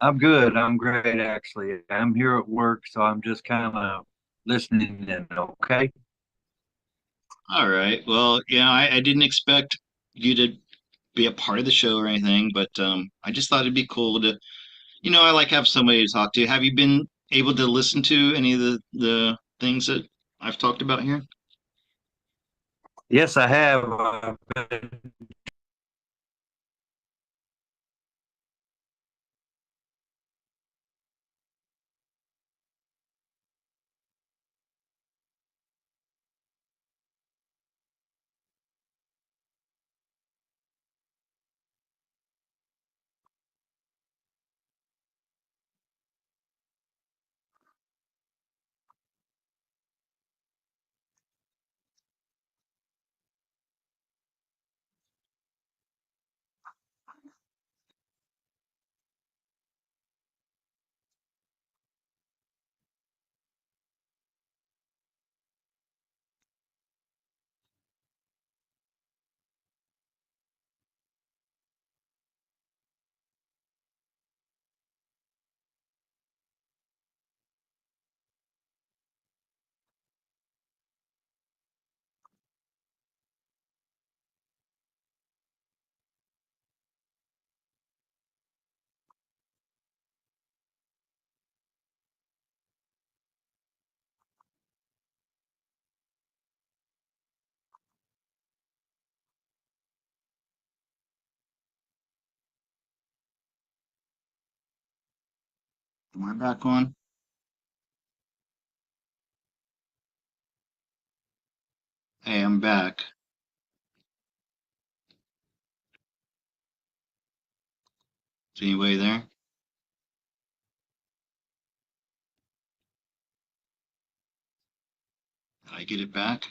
I'm good. I'm great, actually. I'm here at work, so I'm just kind of listening in, okay? All right. Well, yeah, I didn't expect you to be a part of the show or anything, but I just thought it'd be cool to, I like have somebody to talk to. Have you been able to listen to any of the things that I've talked about here? Yes, I have. I've been Am I back on? Hey, I'm back. Is anybody there? Did I get it back?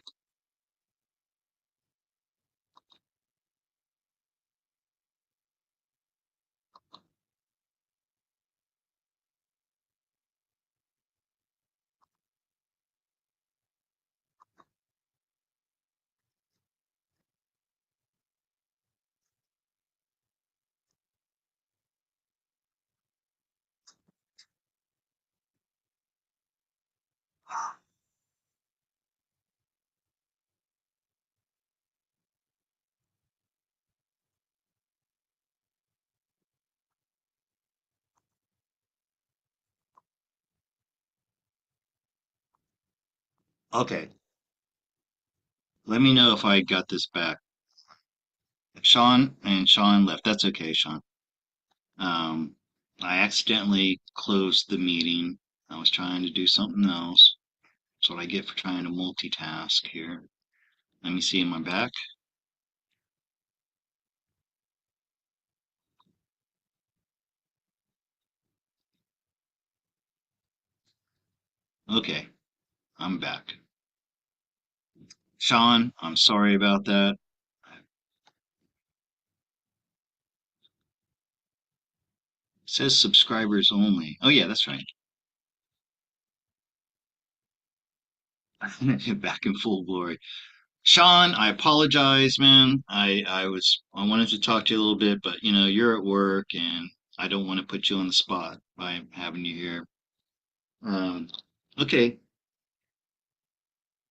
Okay, let me know if I got this back. Sean left. That's okay, Sean. Um, I accidentally closed the meeting. I was trying to do something else. That's what I get for trying to multitask here. Let me see, am I back? Okay, I'm back. Sean, I'm sorry about that. It says subscribers only. Oh yeah, that's right. Back in full glory. Sean, I apologize, man. I wanted to talk to you a little bit, but you're at work and I don't want to put you on the spot by having you here. Um, okay,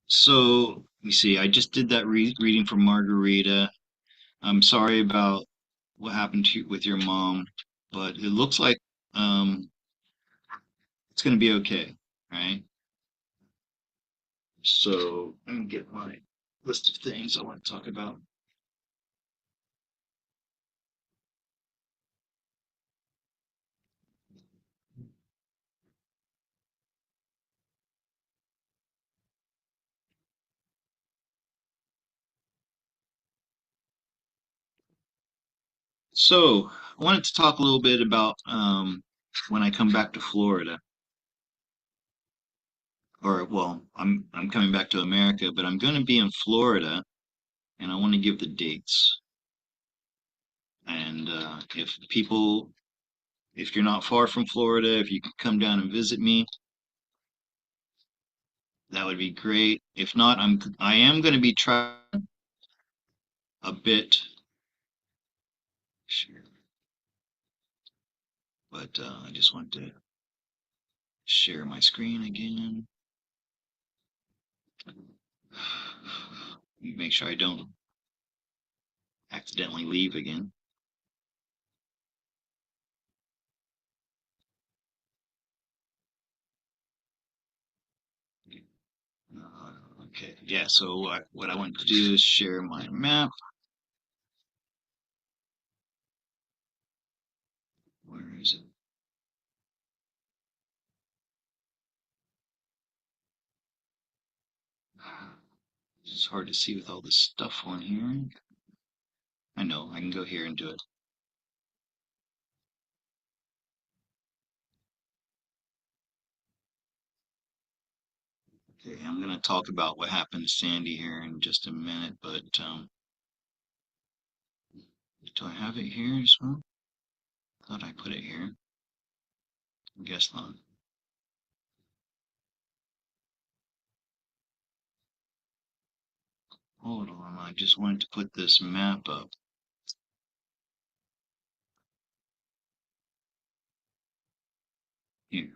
so you see, I just did that reading for Margarita. I'm sorry about what happened to with your mom, but it looks like um it's gonna be okay, right? So let me get my list of things I want to talk about. So I wanted to talk a little bit about when I come back to Florida, or well, I'm coming back to America, but I'm going to be in Florida, and I want to give the dates. And if you're not far from Florida, if you could come down and visit me, that would be great. If not, I am going to be trying a bit, sure, but I just want to share my screen again. Make sure I don't accidentally leave again. Okay, yeah, so what I want to do is share my map. Where is it? It's hard to see with all this stuff on here. I know, I can go here and do it. Okay, I'm going to talk about what happened to Sandy here in just a minute, but do I have it here as well? Thought I put it here. Guess not. Hold on, I just wanted to put this map up here.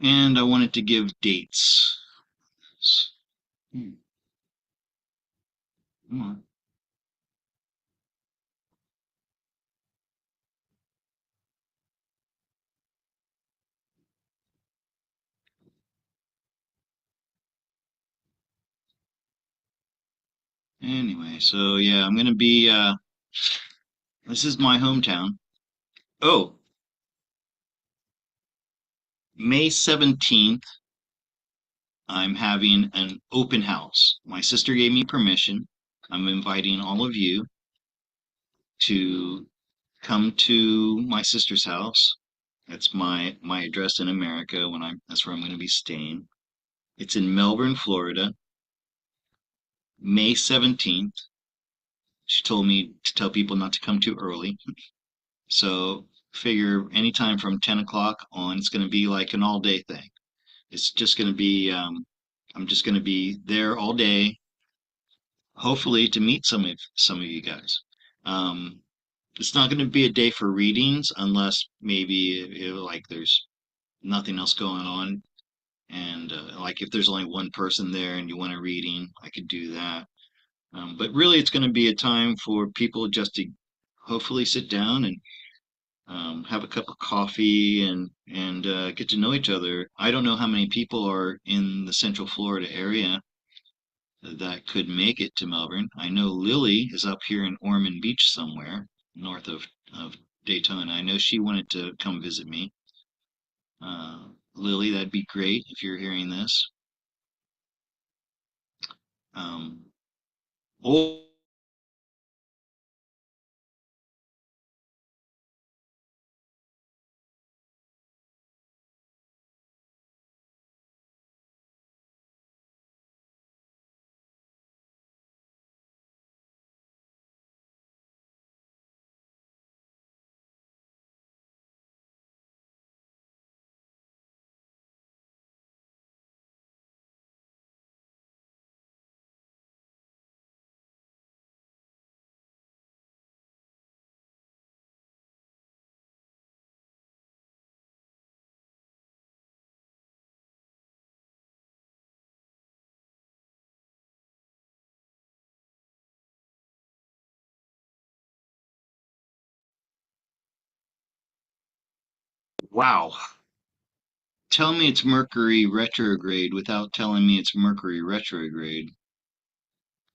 And I wanted to give dates. Hmm, come on. Anyway, so yeah, I'm gonna be this is my hometown. Oh, May 17th, I'm having an open house. My sister gave me permission. I'm inviting all of you to come to my sister's house. That's my address in America when that's where I'm going to be staying. It's in Melbourne, Florida, May 17th. She told me to tell people not to come too early. So figure anytime from 10 o'clock on, it's going to be like an all day thing. It's just going to be, I'm just going to be there all day, hopefully to meet some of you guys. Um, it's not going to be a day for readings unless maybe like there's nothing else going on, and like if there's only one person there and you want a reading, I could do that. But really, it's going to be a time for people just to hopefully sit down and have a cup of coffee and get to know each other. I don't know how many people are in the Central Florida area that could make it to Melbourne. I know Lily is up here in Ormond Beach somewhere, north of Daytona. I know she wanted to come visit me. Lily, that'd be great if you're hearing this. Um, oh, wow. Tell me it's Mercury retrograde without telling me it's Mercury retrograde.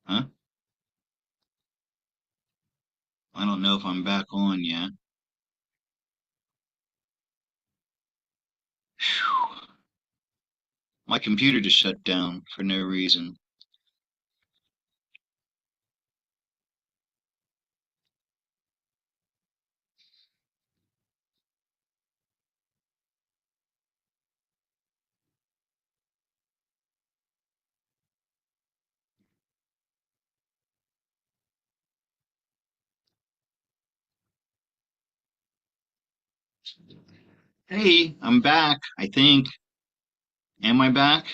Huh? I don't know if I'm back on yet. Phew. My computer just shut down for no reason. Hey, I'm back, I think. Am I back?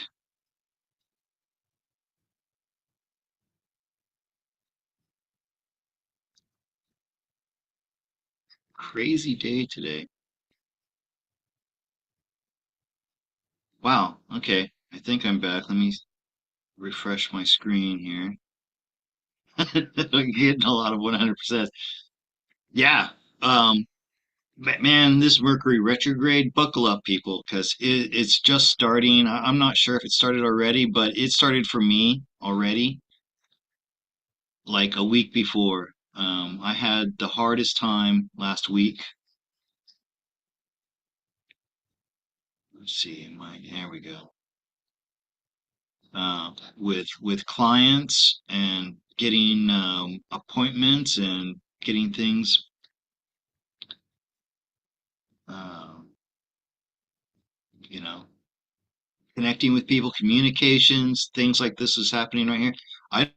Crazy day today. Wow, okay. I think I'm back. Let me refresh my screen here. I'm getting a lot of 100%. Yeah. Um, man, this Mercury retrograde, buckle up, people, because it's just starting. I'm not sure if it started already, but it started for me already, like a week before. I had the hardest time last week. Let's see, there we go. With clients and getting appointments and getting things, uh, you know, connecting with people, communications, things like this is happening right here. I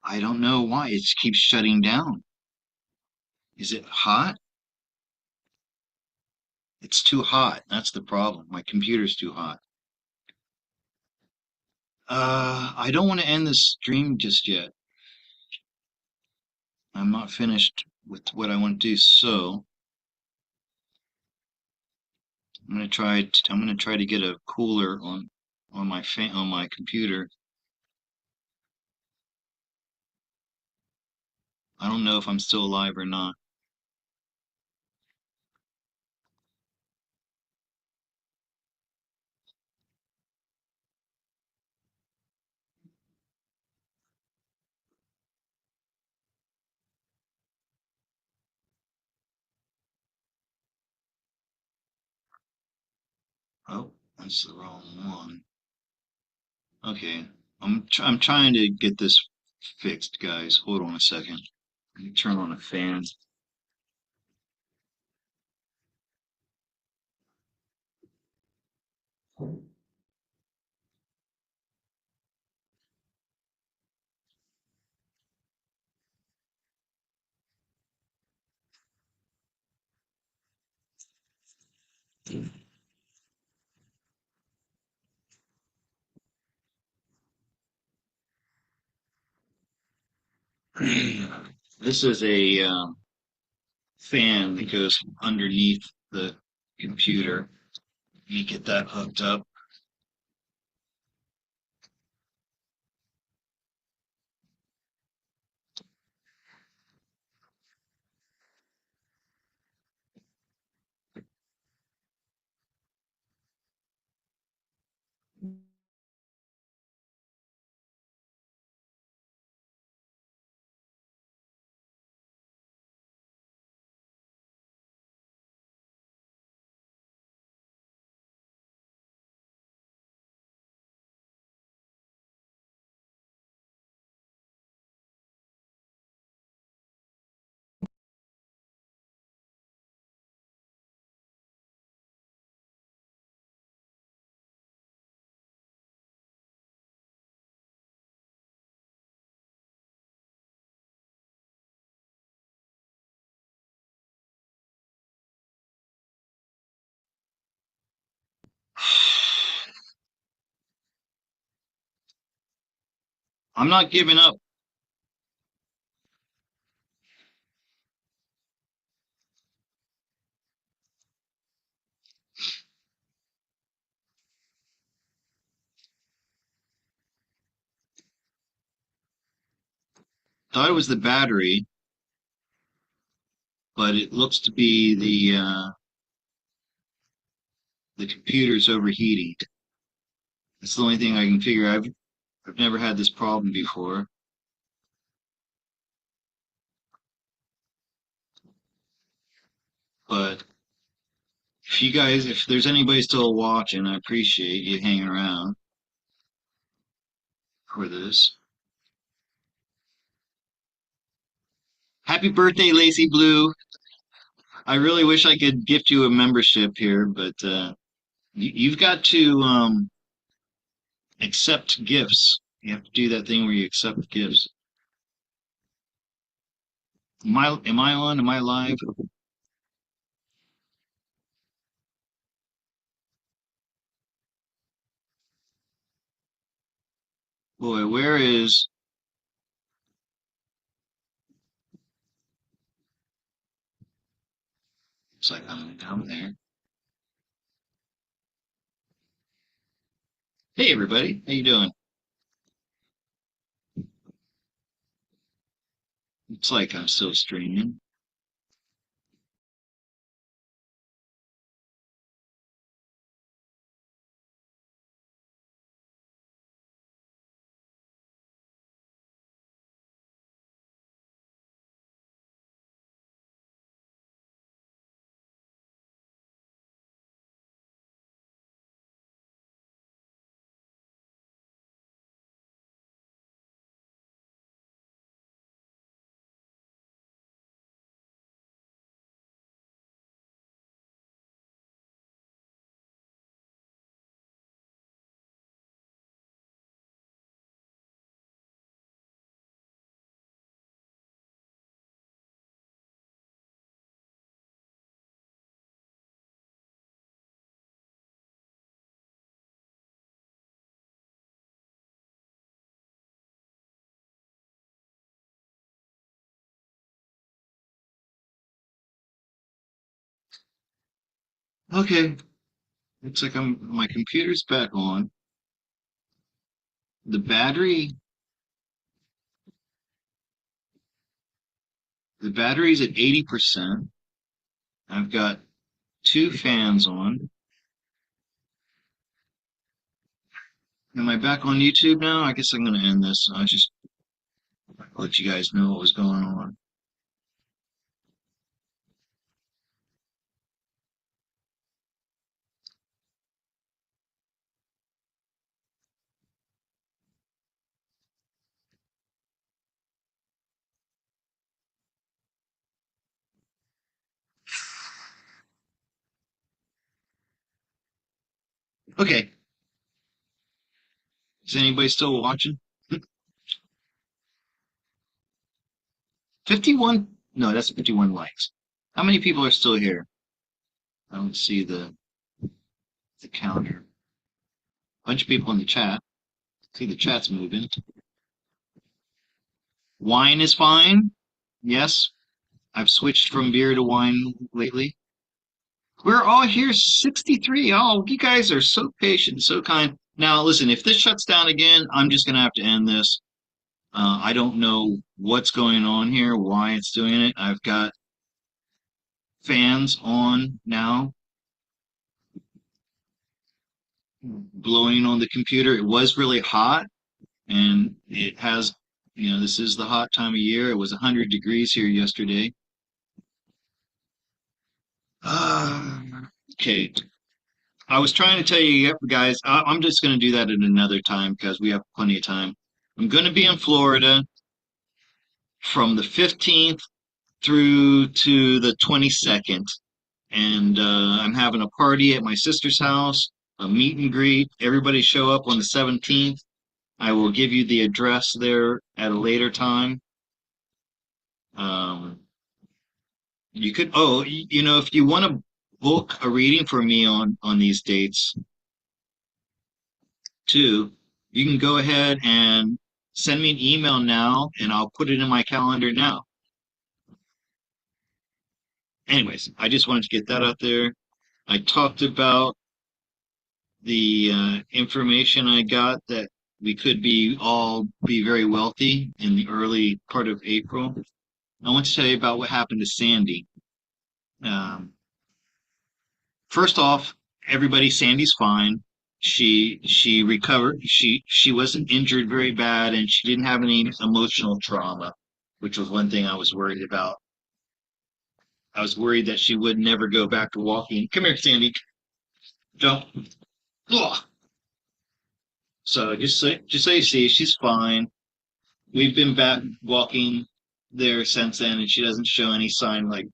I don't know why it just keeps shutting down. Is it hot? It's too hot. That's the problem. My computer's too hot. I don't want to end this stream just yet. I'm not finished with what I want to do, so I'm gonna try to get a cooler on my fan on my computer. I don't know if I'm still alive or not. Oh, that's the wrong one. Okay, I'm trying to get this fixed, guys. Hold on a second. Let me turn on a fan. This is a fan that goes underneath the computer. You get that hooked up. I'm not giving up. Thought it was the battery, but it looks to be the computer's overheating. It's the only thing I can figure. I've never had this problem before, but if there's anybody still watching, I appreciate you hanging around for this. Happy birthday, Lacy Blue. I really wish I could gift you a membership here, but you've got to accept gifts. You have to do that thing where you accept gifts. Am I on? Am I live? Boy, where is it's like I'm down there. Hey everybody, how you doing? It's like I'm still streaming. Okay, looks like my computer's back on. The battery the battery's at 80%. I've got two fans on. Am I back on YouTube now? I guess I'm gonna end this. I'll just let you guys know what was going on. Okay, is anybody still watching? 51? No, that's 51 likes. How many people are still here? I don't see the counter. Bunch of people in the chat. See the chat's moving. Wine is fine. Yes, I've switched from beer to wine lately. We're all here, 63. Oh, you guys are so patient, so kind. Now, listen, if this shuts down again, I'm just going to have to end this. I don't know what's going on here, why it's doing it. I've got fans on now, blowing on the computer. It was really hot, and it has, this is the hot time of year. It was 100 degrees here yesterday. Uh, okay. I was trying to tell you, guys, I'm just going to do that at another time because we have plenty of time. I'm going to be in Florida from the 15th through to the 22nd. And I'm having a party at my sister's house, a meet and greet. Everybody show up on the 17th. I will give you the address there at a later time. Um, you could, if you want to book a reading for me on these dates too, you can go ahead and send me an email now, and I'll put it in my calendar now. Anyways, I just wanted to get that out there. I talked about the information I got that we could be very wealthy in the early part of April. I want to tell you about what happened to Sandy. Um, First off, everybody, Sandy's fine. She recovered. She wasn't injured very bad, and she didn't have any emotional trauma, which was one thing I was worried about. I was worried that she would never go back to walking. Come here, Sandy. Don't. Ugh. So just so you see, she's fine. We've been back walking there since then, and she doesn't show any sign. Like,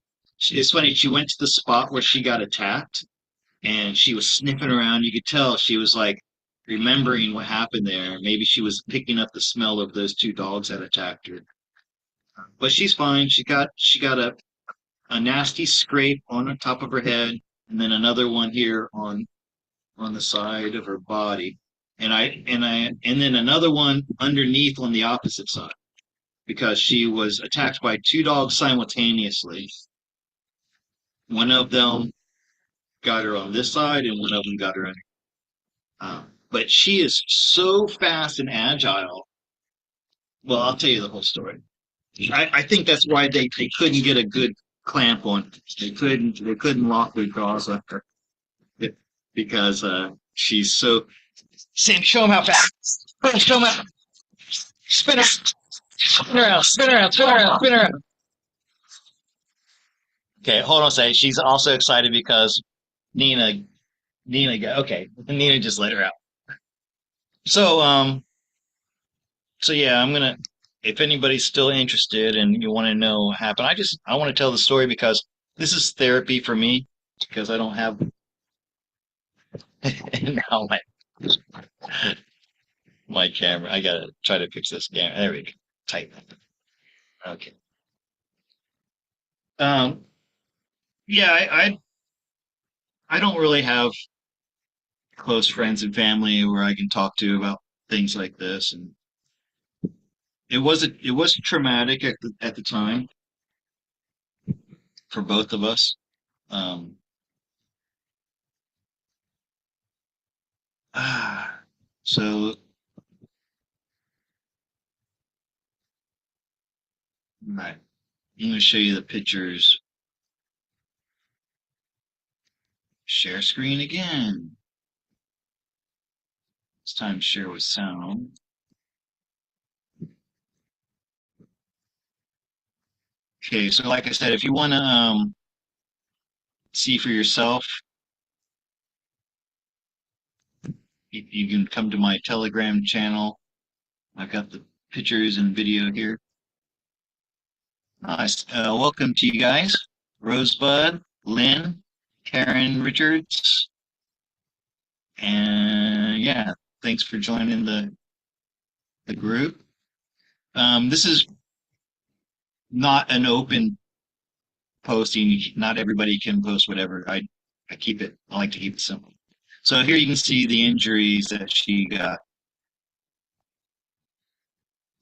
it's funny. She went to the spot where she got attacked, and she was sniffing around. You could tell she was like remembering what happened there. Maybe she was picking up the smell of those two dogs that attacked her. But she's fine. She got a nasty scrape on the top of her head, and then another one here on the side of her body, and then another one underneath on the opposite side because she was attacked by two dogs simultaneously. One of them got her on this side, and one of them got her on. But she is so fast and agile. Well, I'll tell you the whole story. I think that's why they couldn't get a good clamp on. They couldn't lock their jaws on her because she's so. Sam, show him how fast. Show him how. Spin her, spin her out, spin her out, spin her out, spin her out. Okay, hold on a second. She's also excited because Nina, okay, Nina just let her out. So, so yeah, if anybody's still interested and you want to know what happened, I want to tell the story because this is therapy for me because I don't have, now my camera, I gotta try to fix this camera. There we go. Tighten it. Okay. Um, yeah, I don't really have close friends and family where I can talk to about things like this, and it was traumatic at the time for both of us. Um, so right, I'm going to show you the pictures. Share screen again. It's time to share with sound. Okay, so like I said, if you want to see for yourself, you can come to my Telegram channel. I've got the pictures and video here. Nice. Welcome to you guys. Rosebud, Lynn, Karen Richards, and Yeah, thanks for joining the group. This is not an open posting. Not everybody can post whatever. I like to keep it simple. So here you can see the injuries that she got.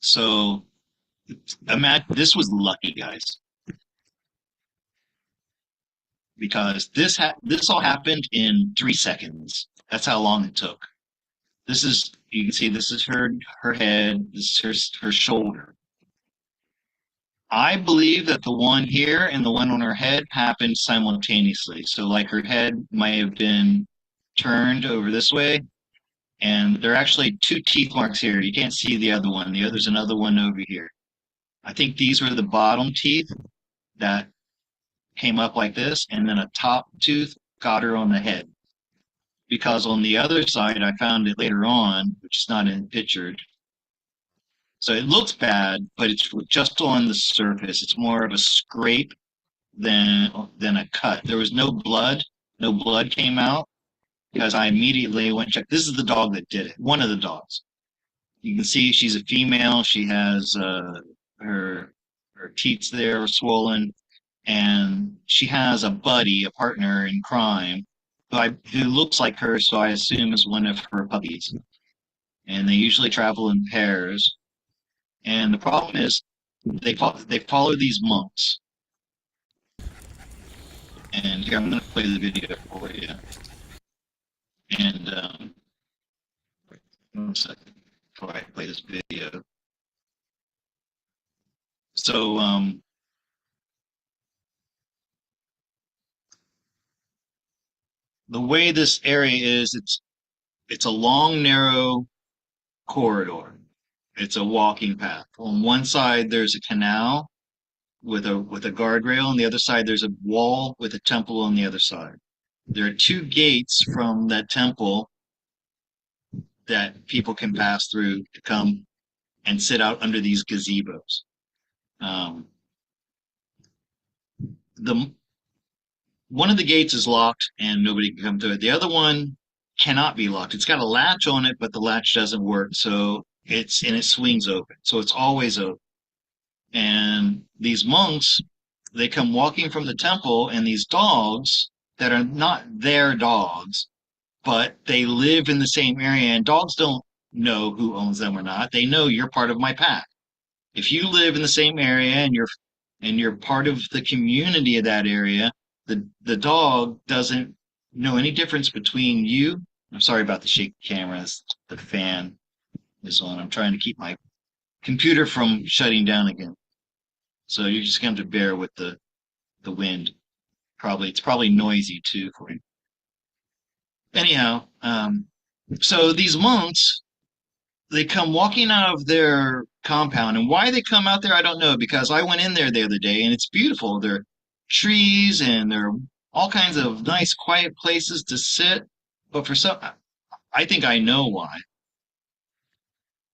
So imagine this was lucky, guys, because this all happened in 3 seconds. That's how long it took. This is you can see this is her head. This is her shoulder. I believe that the one here and the one on her head happened simultaneously. So, like, her head might have been turned over this way, and there are actually two teeth marks here. You can't see the other one. There's another one over here. I think these were the bottom teeth that came up like this, and then a top tooth got her on the head. Because on the other side, I found it later on, which is not in pictured. So it looks bad, but it's just on the surface. It's more of a scrape than a cut. There was no blood. No blood came out because I immediately went and checked. This is the dog that did it. One of the dogs. You can see she's a female. She has her her teats there are swollen, and she has a buddy, a partner in crime, who looks like her. So I assume is one of her puppies. And they usually travel in pairs. And the problem is they follow these monks. And here I'm going to play the video for you. And 1 second before I play this video. So the way this area is, it's a long, narrow corridor. It's a walking path. On one side, there's a canal with a guardrail. On the other side, there's a wall with a temple on the other side. There are two gates from that temple that people can pass through to come and sit out under these gazebos. Um, the One of the gates is locked and nobody can come through it. The other one cannot be locked. It's got a latch on it, but the latch doesn't work, so it swings open. So it's always open. And these monks, they come walking from the temple, and these dogs that are not their dogs, but they live in the same area, and dogs don't know who owns them or not. They know you're part of my pack. If you live in the same area and you're part of the community of that area, the dog doesn't know any difference between you. I'm sorry about the shaky cameras. The fan is on. I'm trying to keep my computer from shutting down again. So you're just going to bear with the wind. It's probably noisy too for you. Anyhow, so these monks, they come walking out of their compound, and why they come out there I don't know, because I went in there the other day and it's beautiful. There are trees and there are all kinds of nice quiet places to sit, but for some I think I know why.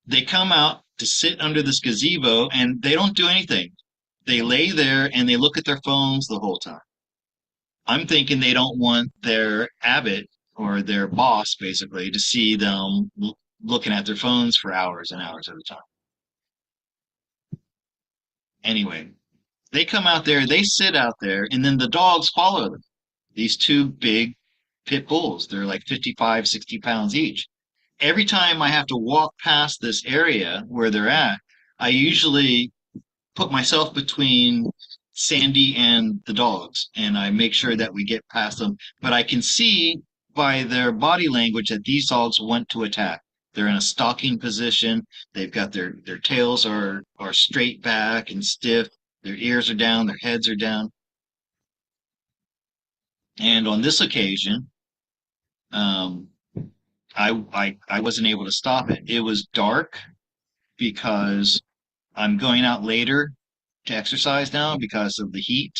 They come out to sit under this gazebo and they don't do anything. They lay there and they look at their phones the whole time. I'm thinking they don't want their abbot or their boss basically to see them looking at their phones for hours and hours at a time. Anyway, they come out there, they sit out there, and then the dogs follow them. These two big pit bulls, they're like 55, 60 pounds each. Every time I have to walk past this area where they're at, I usually put myself between Sandy and the dogs, and I make sure that we get past them. But I can see by their body language that these dogs want to attack. They're in a stalking position. They've got their tails are straight back and stiff. Their ears are down. Their heads are down. And on this occasion, um, I wasn't able to stop it. It was dark because I'm going out later to exercise now because of the heat.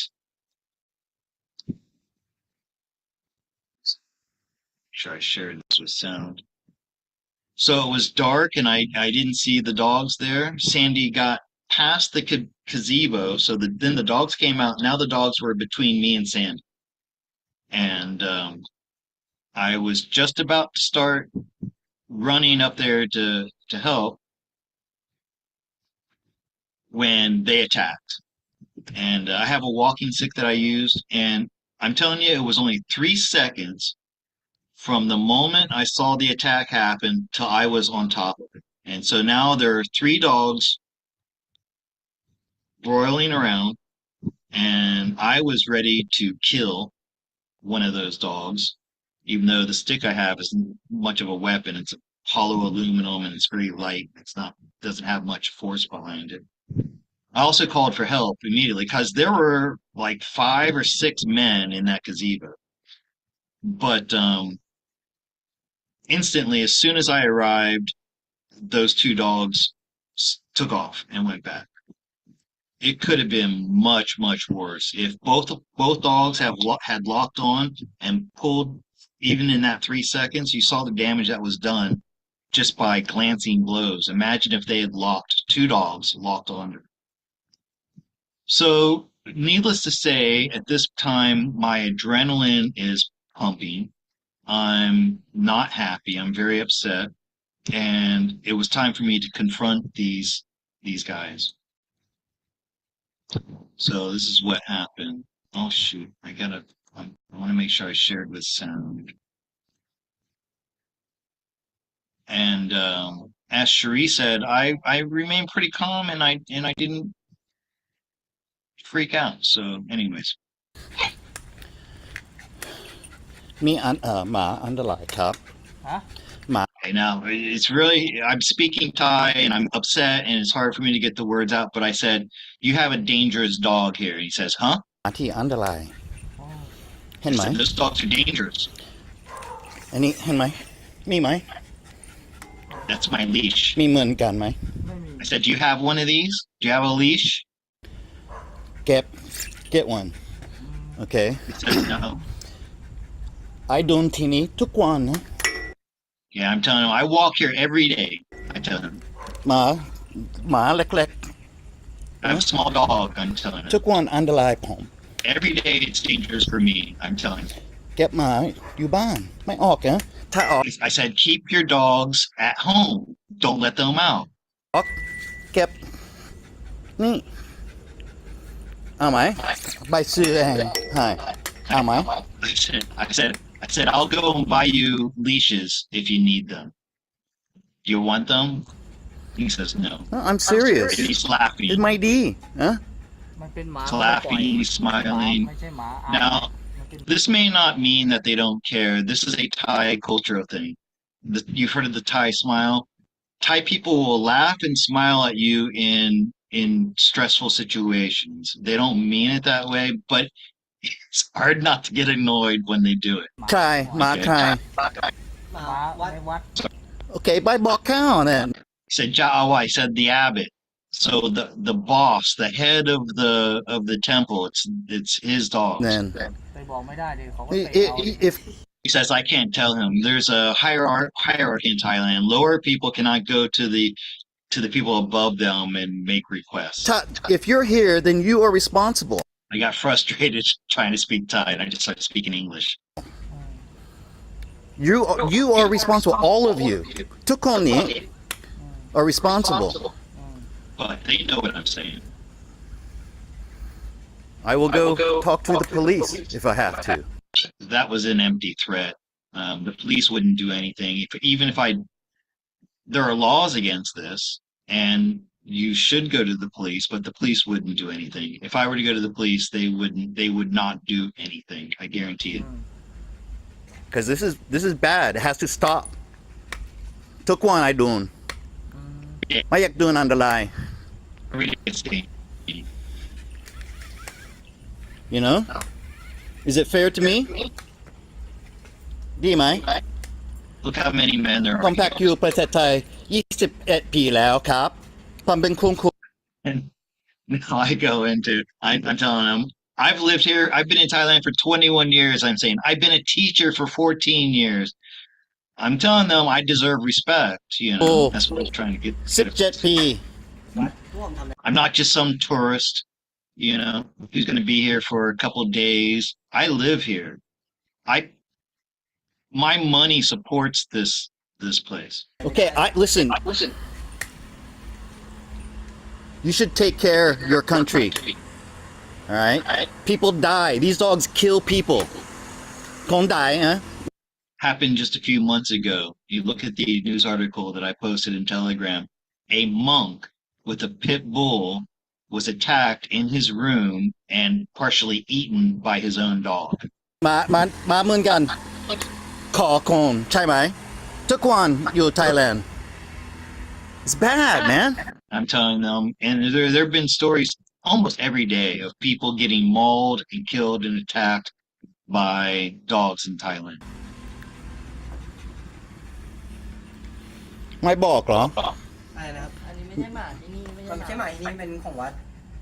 Sure, I shared this with sound. So it was dark and I didn't see the dogs there. Sandy got past the gazebo, so then the dogs came out. Now the dogs were between me and Sandy. And I was just about to start running up there to help when they attacked. And I have a walking stick that I used, and I'm telling you, it was only 3 seconds from the moment I saw the attack happen till I was on top of it. And so now there are three dogs broiling around, and I was ready to kill one of those dogs, even though the stick I have isn't much of a weapon. It's a hollow aluminum and it's very light. It's not doesn't have much force behind it. I also called for help immediately because there were like 5 or 6 men in that gazebo. But instantly, as soon as I arrived, those two dogs took off and went back. It could have been much, much worse if both dogs had locked on and pulled. Even in that 3 seconds, you saw the damage that was done just by glancing blows. Imagine if they had locked two dogs locked on. So, needless to say, at this time, my adrenaline is pumping. I'm not happy. I'm very upset, and it was time for me to confront these guys. So this is what happened. Oh shoot! I want to make sure I shared with sound. And as Cherie said, I remained pretty calm, and I didn't freak out. So, anyways. มีอันหมาอันตรายครับ Okay, now it's really, I'm speaking Thai and I'm upset and it's hard for me to get the words out, but I said, "You have a dangerous dog here." And he says, "Huh?" หมาที่อันตรายเห็น I ไหม said, "Those dogs are dangerous." อันนี้เห็นไหมมีไหม That's my leash. มีเหมือนกันไหม I said, "Do you have one of these? Do you have a leash?" เก็บ get one okay He says, "No." I โดนที่นี้ทุกวันนะ Yeah, I'm telling him, I walk here every day. I tell him. หมาหมาเล็ก I have a small dog, I'm telling ๆทุ him. กวันอันตรายผม Every day it's dangerous for me, I'm telling him. เก็บหมาอยู่บ้านไม่ออกนะถ้าออก I said, "Keep your dogs at home. Don't let them out." เก็บนี่เอาไหมใบซื้อเองให้เอาไหม I said, "I'll go and buy you leashes if you need them. Do you want them?" He says, "No." No, I'm serious And he's laughing. ไม่ดีฮะ มันเป็นหมา He's laughing, he's smiling. ไม่ใช่หมา Now, มันเป็น this may not mean that they don't care. This is a Thai cultural thing. You've heard of the Thai smile? Thai people will laugh and smile at you in stressful situations. They don't mean it that way, but it's hard not to get annoyed when they do it. ใครหมาใคร หมาในวัด โอเคใบบอกข้าวเนี่ย He said Ja'awa, I said the abbot. So the boss, the head of the temple, it's his dogs. นั่น ไปบอกไม่ได้เลยเขาก็เตะเอา if He says I can't tell him. There's a hierarchy in Thailand. Lower people cannot go to the people above them and make requests. if you're here then you are responsible I got frustrated trying to speak Thai and I just started speaking English. you are responsible all of you ทุกคนนี้ are responsible But they know what I'm saying. I will go talk to the police if I have to That was an empty threat. The police wouldn't do anything. Even if there are laws against this, and you should go to the police, but the police wouldn't do anything. If I were to go to the police, they would not do anything. I guarantee it. because this is bad it has to stop ทุกวันI โดนไม่อยากโดนอันตราย Every day it's dangerous. you know is it fair to me ดีไหม Look how many men there are. ผมพักอยู่ประเทศไทย21 ปีแล้วครับผมเป็นคุณครู And now I go into, I'm telling them, I've lived here, I've been in Thailand for 21 years. I'm saying, I've been a teacher for 14 years. I'm telling them I deserve respect, you know. Oh. That's what I was trying to get. 17 ปี I'm not just some tourist, you know, who's going to be here for a couple of days. I live here. My money supports this place. Okay, listen. You should take care of your country. All right? People die. These dogs kill people. Con die, huh? Happened just a few months ago. You look at the news article that I posted in Telegram. A monk with a pit bull was attacked in his room and partially eaten by his own dog. มาเหมือนกันขอคนใช่ไหมทุกวันอยู่ Thailand. It's bad, man. I'm telling them, and there have been stories almost every day of people getting mauled and killed and attacked by dogs in Thailand. ไม่บอกเหรอ อะไรนะครับ อันนี้ไม่ใช่หมาที่นี่ไม่ มันไม่ ใช่ ใช่หมาที่นี่เป็นของวัด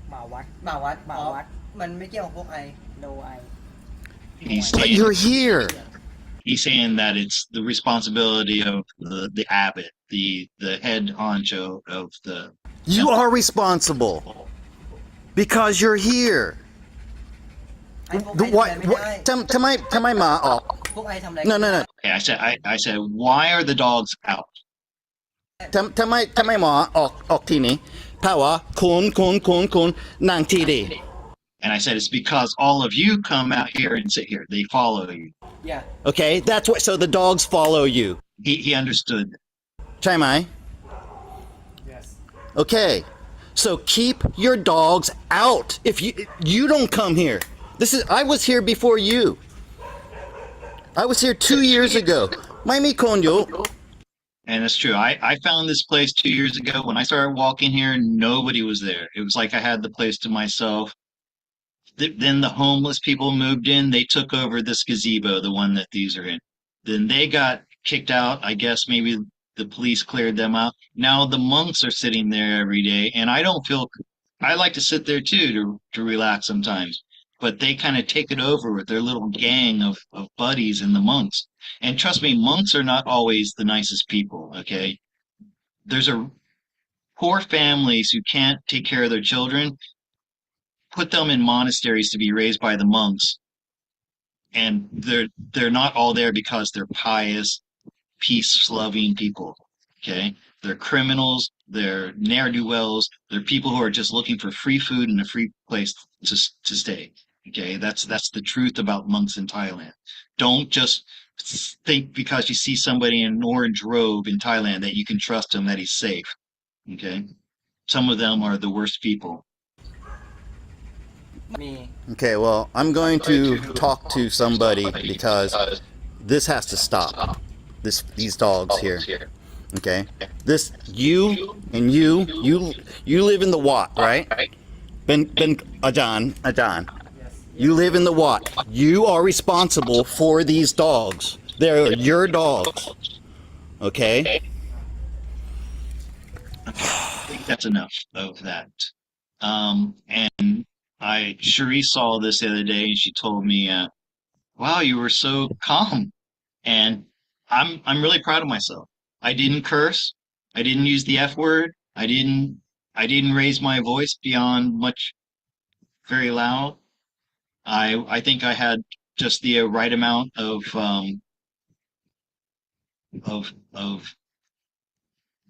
หมาวัด หมาวัด หมาวัด มันไม่เกี่ยวกับพวกไอ โดไอ He's But saying, you're here. he's saying that it's the responsibility of the abbot, the head honcho of the. You are responsible because you're here. ไอพวกไอ Why, ทำอะไรไม่ได้ ทำไมหมาออก พวกไอทำอะไร No, no, no. Okay, I said, why are the dogs out? ทำไมหมาออกทีนี้เพราะว่าคุณนั่งที่ดี And I said, it's because all of you come out here and sit here. They follow you. Yeah. Okay, that's what. So the dogs follow you. He understood. ใช่ไหม yes Okay, so keep your dogs out. If you don't come here, I was here before you. I was here 2 years ago. ไม่มีคนอยู่ And it's true. I found this place 2 years ago. When I started walking here, nobody was there. It was like I had the place to myself. Then the homeless people moved in. They took over this gazebo, the one that these are in. Then they got kicked out. I guess maybe the police cleared them out. Now the monks are sitting there every day. And I like to sit there too to relax sometimes. But they kind of take it over with their little gang of buddies and the monks. And trust me, monks are not always the nicest people, okay? There's poor families who can't take care of their children, put them in monasteries to be raised by the monks. And they're not all there because they're pious, peace-loving people, okay? They're criminals, they're ne'er-do-wells, they're people who are just looking for free food and a free place to stay. Okay, that's the truth about monks in Thailand. Don't just think because you see somebody in an orange robe in Thailand that you can trust him that he's safe. Okay, some of them are the worst people. มี Okay, well, I'm going to talk to somebody because this has to stop. These dogs here. Okay, you and you live in the Wat, right? Ben Ajan. yes You live in the Wat. You are responsible for these dogs. They're your dogs. Okay? I think that's enough of that. And Cherie saw this the other day, and she told me, "Wow, you were so calm." And I'm really proud of myself. I didn't curse. I didn't use the F word. I didn't raise my voice beyond much, very loud. I think I had just the right amount of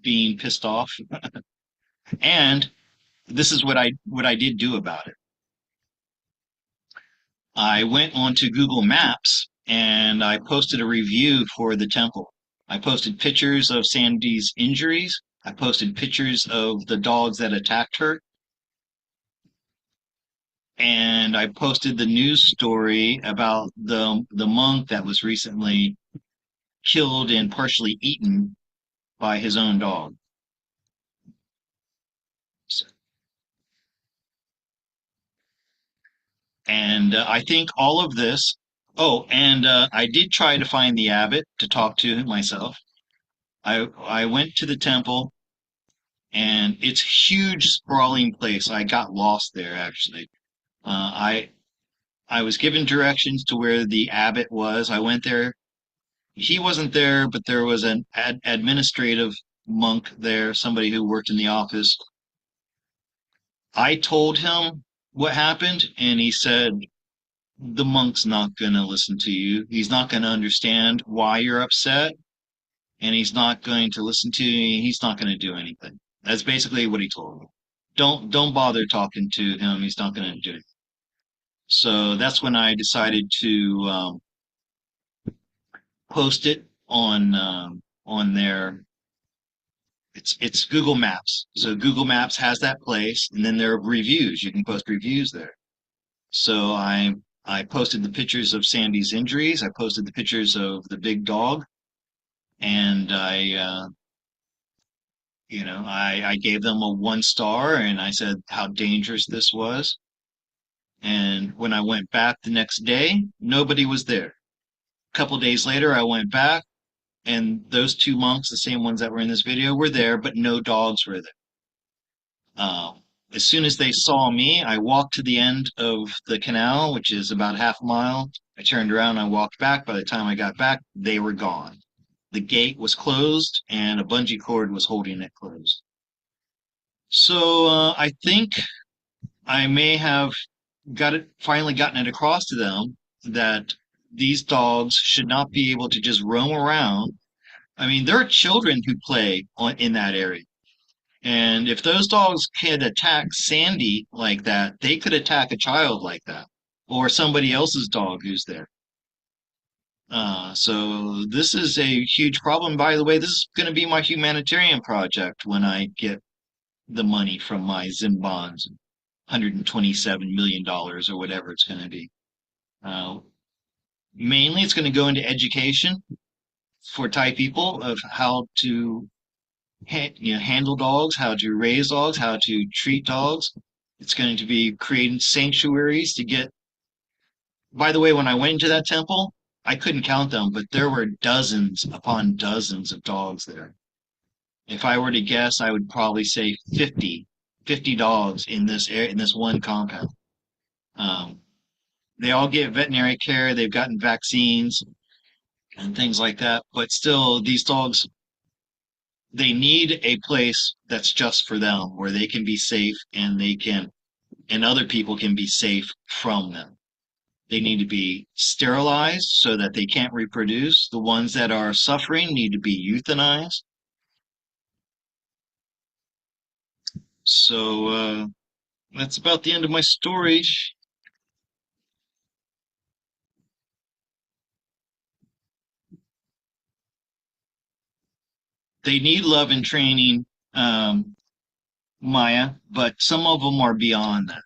being pissed off. And this is what I did do about it. I went onto Google Maps and I posted a review for the temple. I posted pictures of Sandy's injuries. I posted pictures of the dogs that attacked her. And I posted the news story about the monk that was recently killed and partially eaten by his own dog. And I think all of this. Oh, and I did try to find the abbot to talk to myself. I went to the temple, and it's a huge, sprawling place. I got lost there actually. I was given directions to where the abbot was. I went there. He wasn't there, but there was an administrative monk there, somebody who worked in the office. I told him what happened, and he said, the monk's not going to listen to you. He's not going to understand why you're upset. and he's not going to listen to me. He's not going to do anything. That's basically what he told me. Don't bother talking to him. He's not going to do it. So that's when I decided to post it on their it's Google Maps. So Google Maps has that place, and then there are reviews. You can post reviews there. So I posted the pictures of Sandy's injuries. I posted the pictures of the big dog, and I gave them a 1 star, and I said how dangerous this was. And when I went back the next day, nobody was there. A couple days later, I went back, and those 2 monks, the same ones that were in this video, were there, but no dogs were there. As soon as they saw me, I walked to the end of the canal, which is about half a mile. I turned around, I walked back. By the time I got back, they were gone. The gate was closed, and a bungee cord was holding it closed. So I think I may have finally gotten it across to them that these dogs should not be able to just roam around. I mean, there are children who play in that area. And if those dogs could attack Sandy like that, they could attack a child like that or somebody else's dog who's there. So this is a huge problem. By the way, this is going to be my humanitarian project when I get the money from my Zim bonds, $127 million or whatever it's going to be. Mainly, it's going to go into education for Thai people of how to handle dogs, how to raise dogs, how to treat dogs. It's going to be creating sanctuaries to get. By the way, when I went into that temple, I couldn't count them, but there were dozens upon dozens of dogs there. If I were to guess, I would probably say 50 dogs in this one compound. They all get veterinary care. They've gotten vaccines and things like that. But still, these dogs, they need a place that's just for them, where they can be safe and other people can be safe from them. They need to be sterilized so that they can't reproduce. The ones that are suffering need to be euthanized. So that's about the end of my story. They need love and training, Maya, but some of them are beyond that.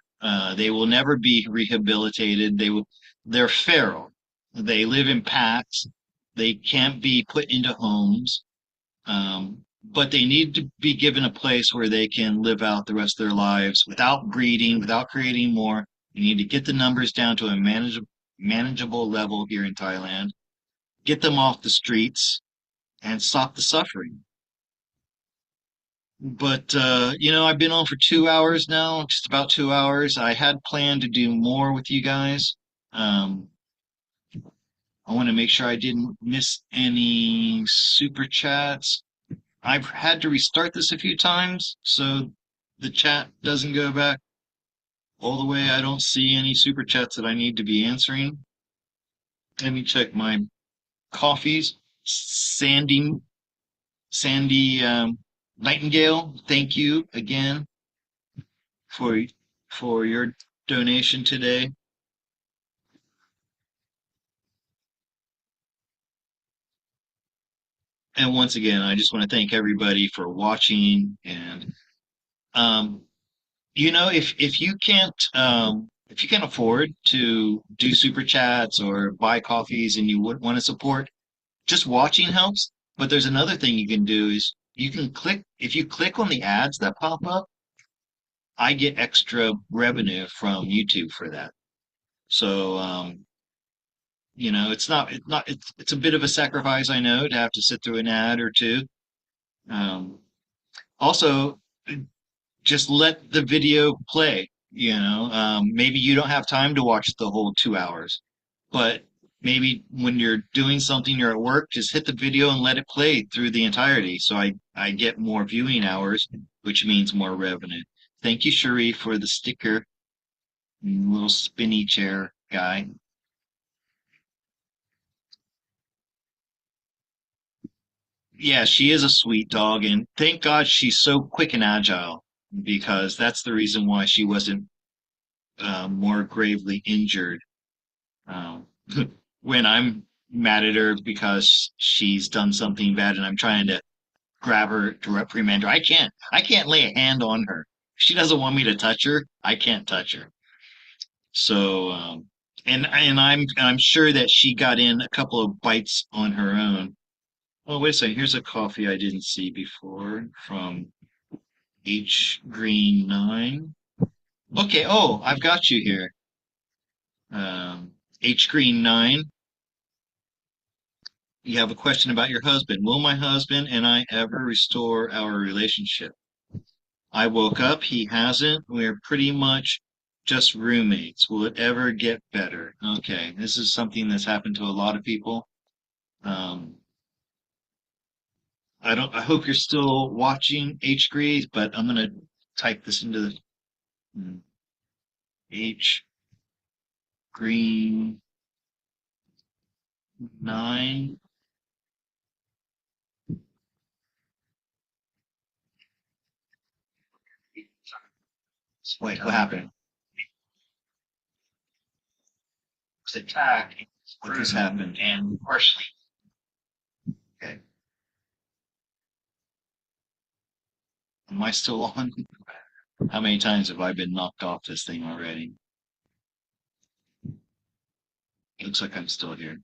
They will never be rehabilitated. They're feral. They live in packs. They can't be put into homes. But they need to be given a place where they can live out the rest of their lives without breeding, without creating more. You need to get the numbers down to a manageable level here in Thailand, get them off the streets, and stop the suffering. But I've been on for 2 hours now, just about 2 hours. I had planned to do more with you guys. Um, I want to make sure I didn't miss any super chats. I've had to restart this a few times, so the chat doesn't go back all the way. I don't see any super chats that I need to be answering. Let me check my coffees. Sandy Nightingale, thank you again for your donation today. And once again, I just want to thank everybody for watching. And if you can't afford to do super chats or buy coffees and you would want to support, just watching helps. But there's another thing you can do is if you click on the ads that pop up, I get extra revenue from YouTube for that. So it's a bit of a sacrifice, I know, to have to sit through an ad or two. Also, just let the video play. Maybe you don't have time to watch the whole 2 hours, but maybe when you're doing something, you're at work, just hit the video and let it play through the entirety. So I get more viewing hours, which means more revenue. Thank you, Cherie, for the sticker, little spinny chair guy. Yeah, she is a sweet dog, and thank God she's so quick and agile because that's the reason why she wasn't more gravely injured. Um, when I'm mad at her because she's done something bad and I'm trying to grab her to reprimand her, I can't lay a hand on her. If she doesn't want me to touch her, I can't touch her. So, and I'm sure that she got in a couple of bites on her own. Oh, wait a second. Here's a coffee I didn't see before from H Green 9. Okay. Oh, I've got you here. H Green 9. You have a question about your husband. Will my husband and I ever restore our relationship? I woke up. He hasn't. We're pretty much just roommates. Will it ever get better? Okay. This is something that's happened to a lot of people. Um, I hope you're still watching H Green, but I'm gonna type this into the H Green 9. Wait, what happened? Was attacked. What just happened? And partially. Okay. Am I still on? How many times have I been knocked off this thing already? Looks like I'm still here.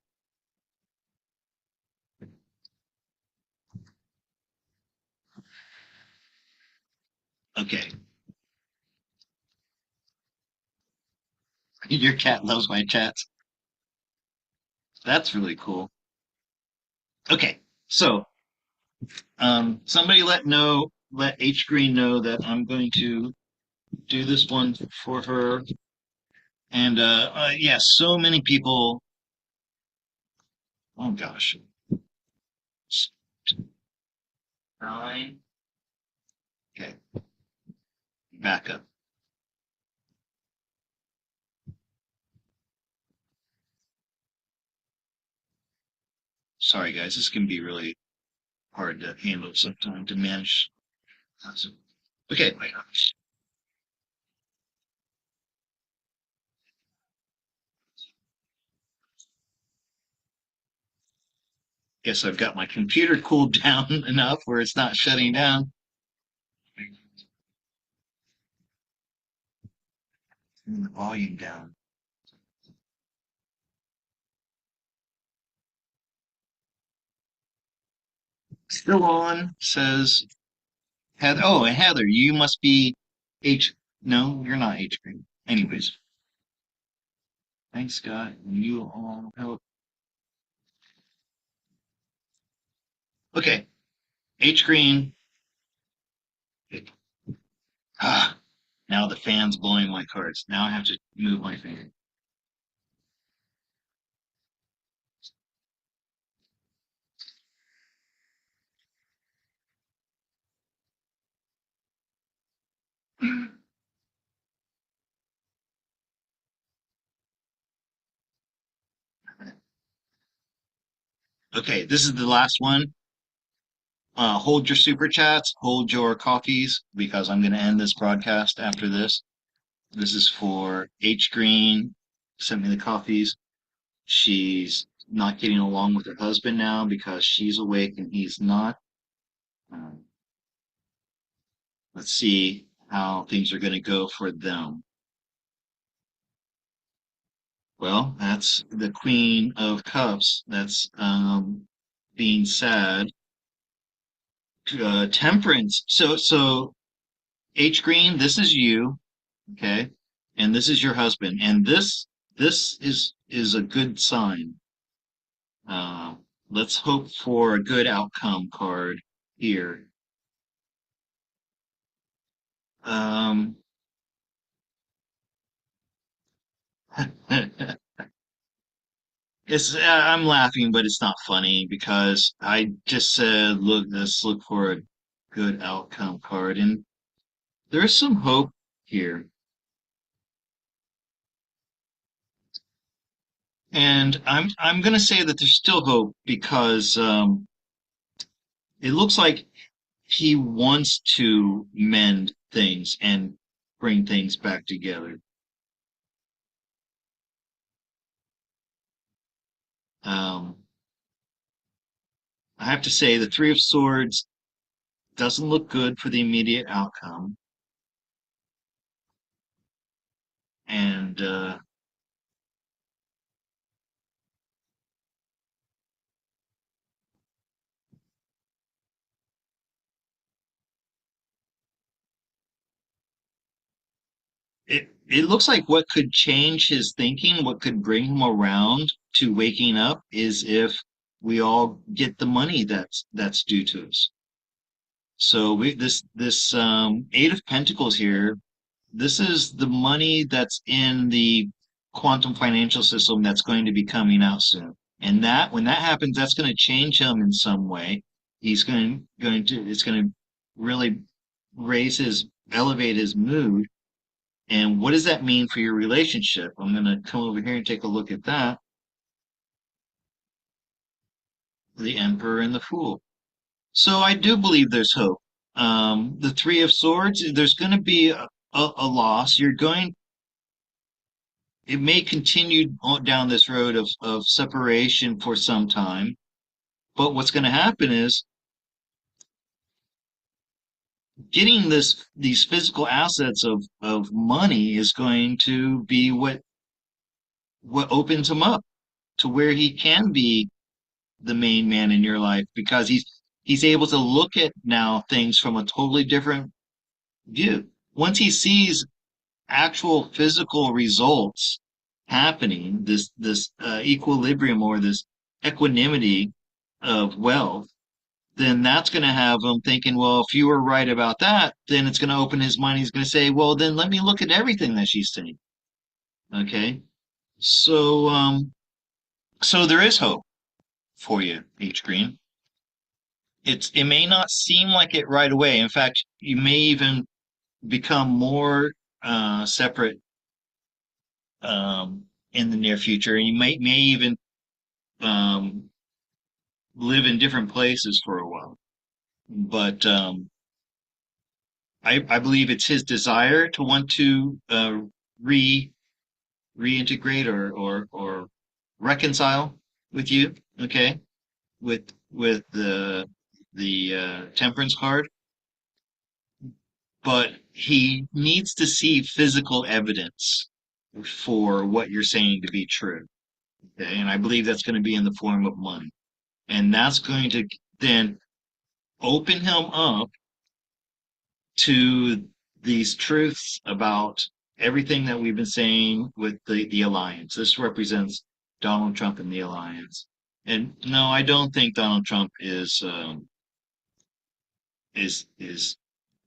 Okay. Your cat loves my chats. That's really cool. Okay. So, somebody let H Green know that I'm going to do this one for her. And yeah, so many people. Oh gosh. 9. Okay. Back up. Sorry, guys. This can be really hard to handle sometimes to manage. Okay. Guess I've got my computer cooled down enough where it's not shutting down. Turn the volume down. Still on, says Heather. Oh, and Heather, you must be H. No, you're not H Green. Anyways, thanks, Scott. You all help. Okay, H Green. Ah, now the fan's blowing my cards. Now I have to move my finger. Okay, this is the last one. Hold your super chats, hold your coffees, because I'm going to end this broadcast after this. This is for H Green. Sent me the coffees. She's not getting along with her husband now because she's awake and he's not. Um, let's see how things are going to go for them. Well, that's the Queen of Cups. That's being sad. Temperance. So H Green, this is you, okay, and this is your husband, and this is a good sign. Uh, let's hope for a good outcome card here. Um, I'm laughing, but it's not funny because I just said, look, let's look for a good outcome card, and there's some hope here. And I'm gonna say that there's still hope because it looks like he wants to mend things and bring things back together. Um, I have to say, the Three of Swords doesn't look good for the immediate outcome. And it looks like what could change his thinking, what could bring him around to waking up, is if we all get the money that's due to us. So this Eight of Pentacles here, this is the money that's in the quantum financial system that's going to be coming out soon. And that when that happens, that's going to change him in some way. He's going to it's going to really elevate his mood. And what does that mean for your relationship? I'm going to come over here and take a look at that. The Emperor and the Fool. So I do believe there's hope. The Three of Swords, there's going to be a loss. It may continue down this road of separation for some time. But what's going to happen is getting these physical assets of money is going to be what opens him up to where he can be the main man in your life, because he's able to look at now things from a totally different view. Once he sees actual physical results happening, this equilibrium or this equanimity of wealth, then that's going to have him thinking, well, if you were right about that, then it's going to open his mind. He's going to say, well, then let me look at everything that she's saying. Okay. So, so there is hope for you, H Green. It may not seem like it right away. In fact, you may even become more separate in the near future, and you may even um, live in different places for a while. But I believe it's his desire to want to re reintegrate or reconcile with you. Okay, with the Temperance card, but he needs to see physical evidence for what you're saying to be true. Okay? And I believe that's going to be in the form of money. And that's going to then open him up to these truths about everything that we've been saying with the alliance. This represents Donald Trump and the alliance. And no, I don't think Donald Trump is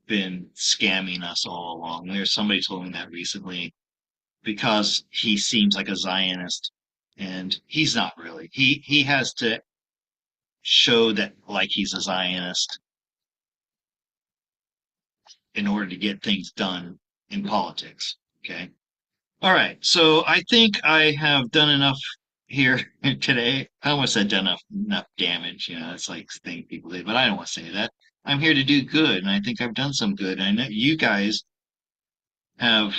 been scamming us all along. There's somebody told me that recently, because he seems like a Zionist, and he's not really. He has to show that like he's a Zionist in order to get things done in politics. Okay. All right. So I think I have done enough here today. I almost said done enough damage. You know, it's like thing people do, but I don't want to say that. I'm here to do good, and I think I've done some good. I know you guys have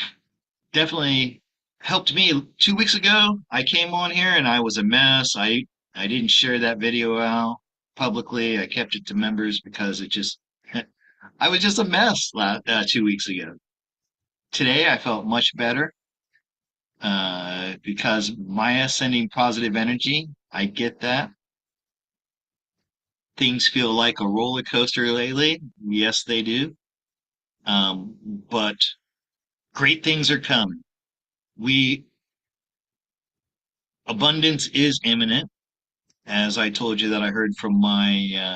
definitely helped me. 2 weeks ago, I came on here and I was a mess. I didn't share that video out publicly. I kept it to members because it just I was just a mess 2 weeks ago. Today, I felt much better because Maya sending positive energy. I get that. Things feel like a roller coaster lately. Yes, they do. But great things are coming. We Abundance is imminent, as I told you that I heard from my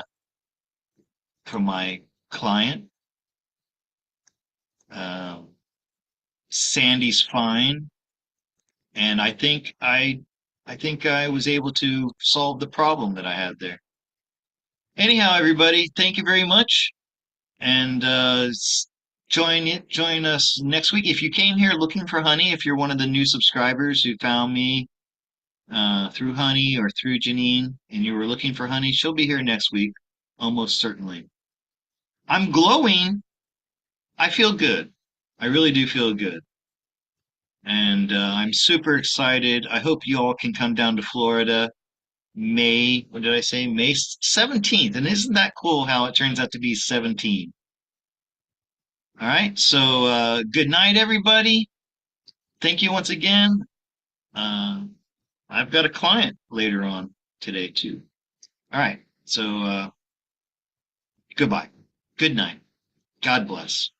client. Uh, Sandy's fine, and I think I was able to solve the problem that I had there. Anyhow, everybody, thank you very much, and join us next week. If you came here looking for Honey, if you're one of the new subscribers who found me through Honey or through Janine, and you were looking for Honey, she'll be here next week. almost certainly. I'm glowing. I feel good. I really do feel good. And I'm super excited. I hope you all can come down to Florida May, what did I say? May 17th. And isn't that cool how it turns out to be 17? All right. So good night, everybody. Thank you once again. Uh, I've got a client later on today, too. All right. So goodbye. Good night. God bless.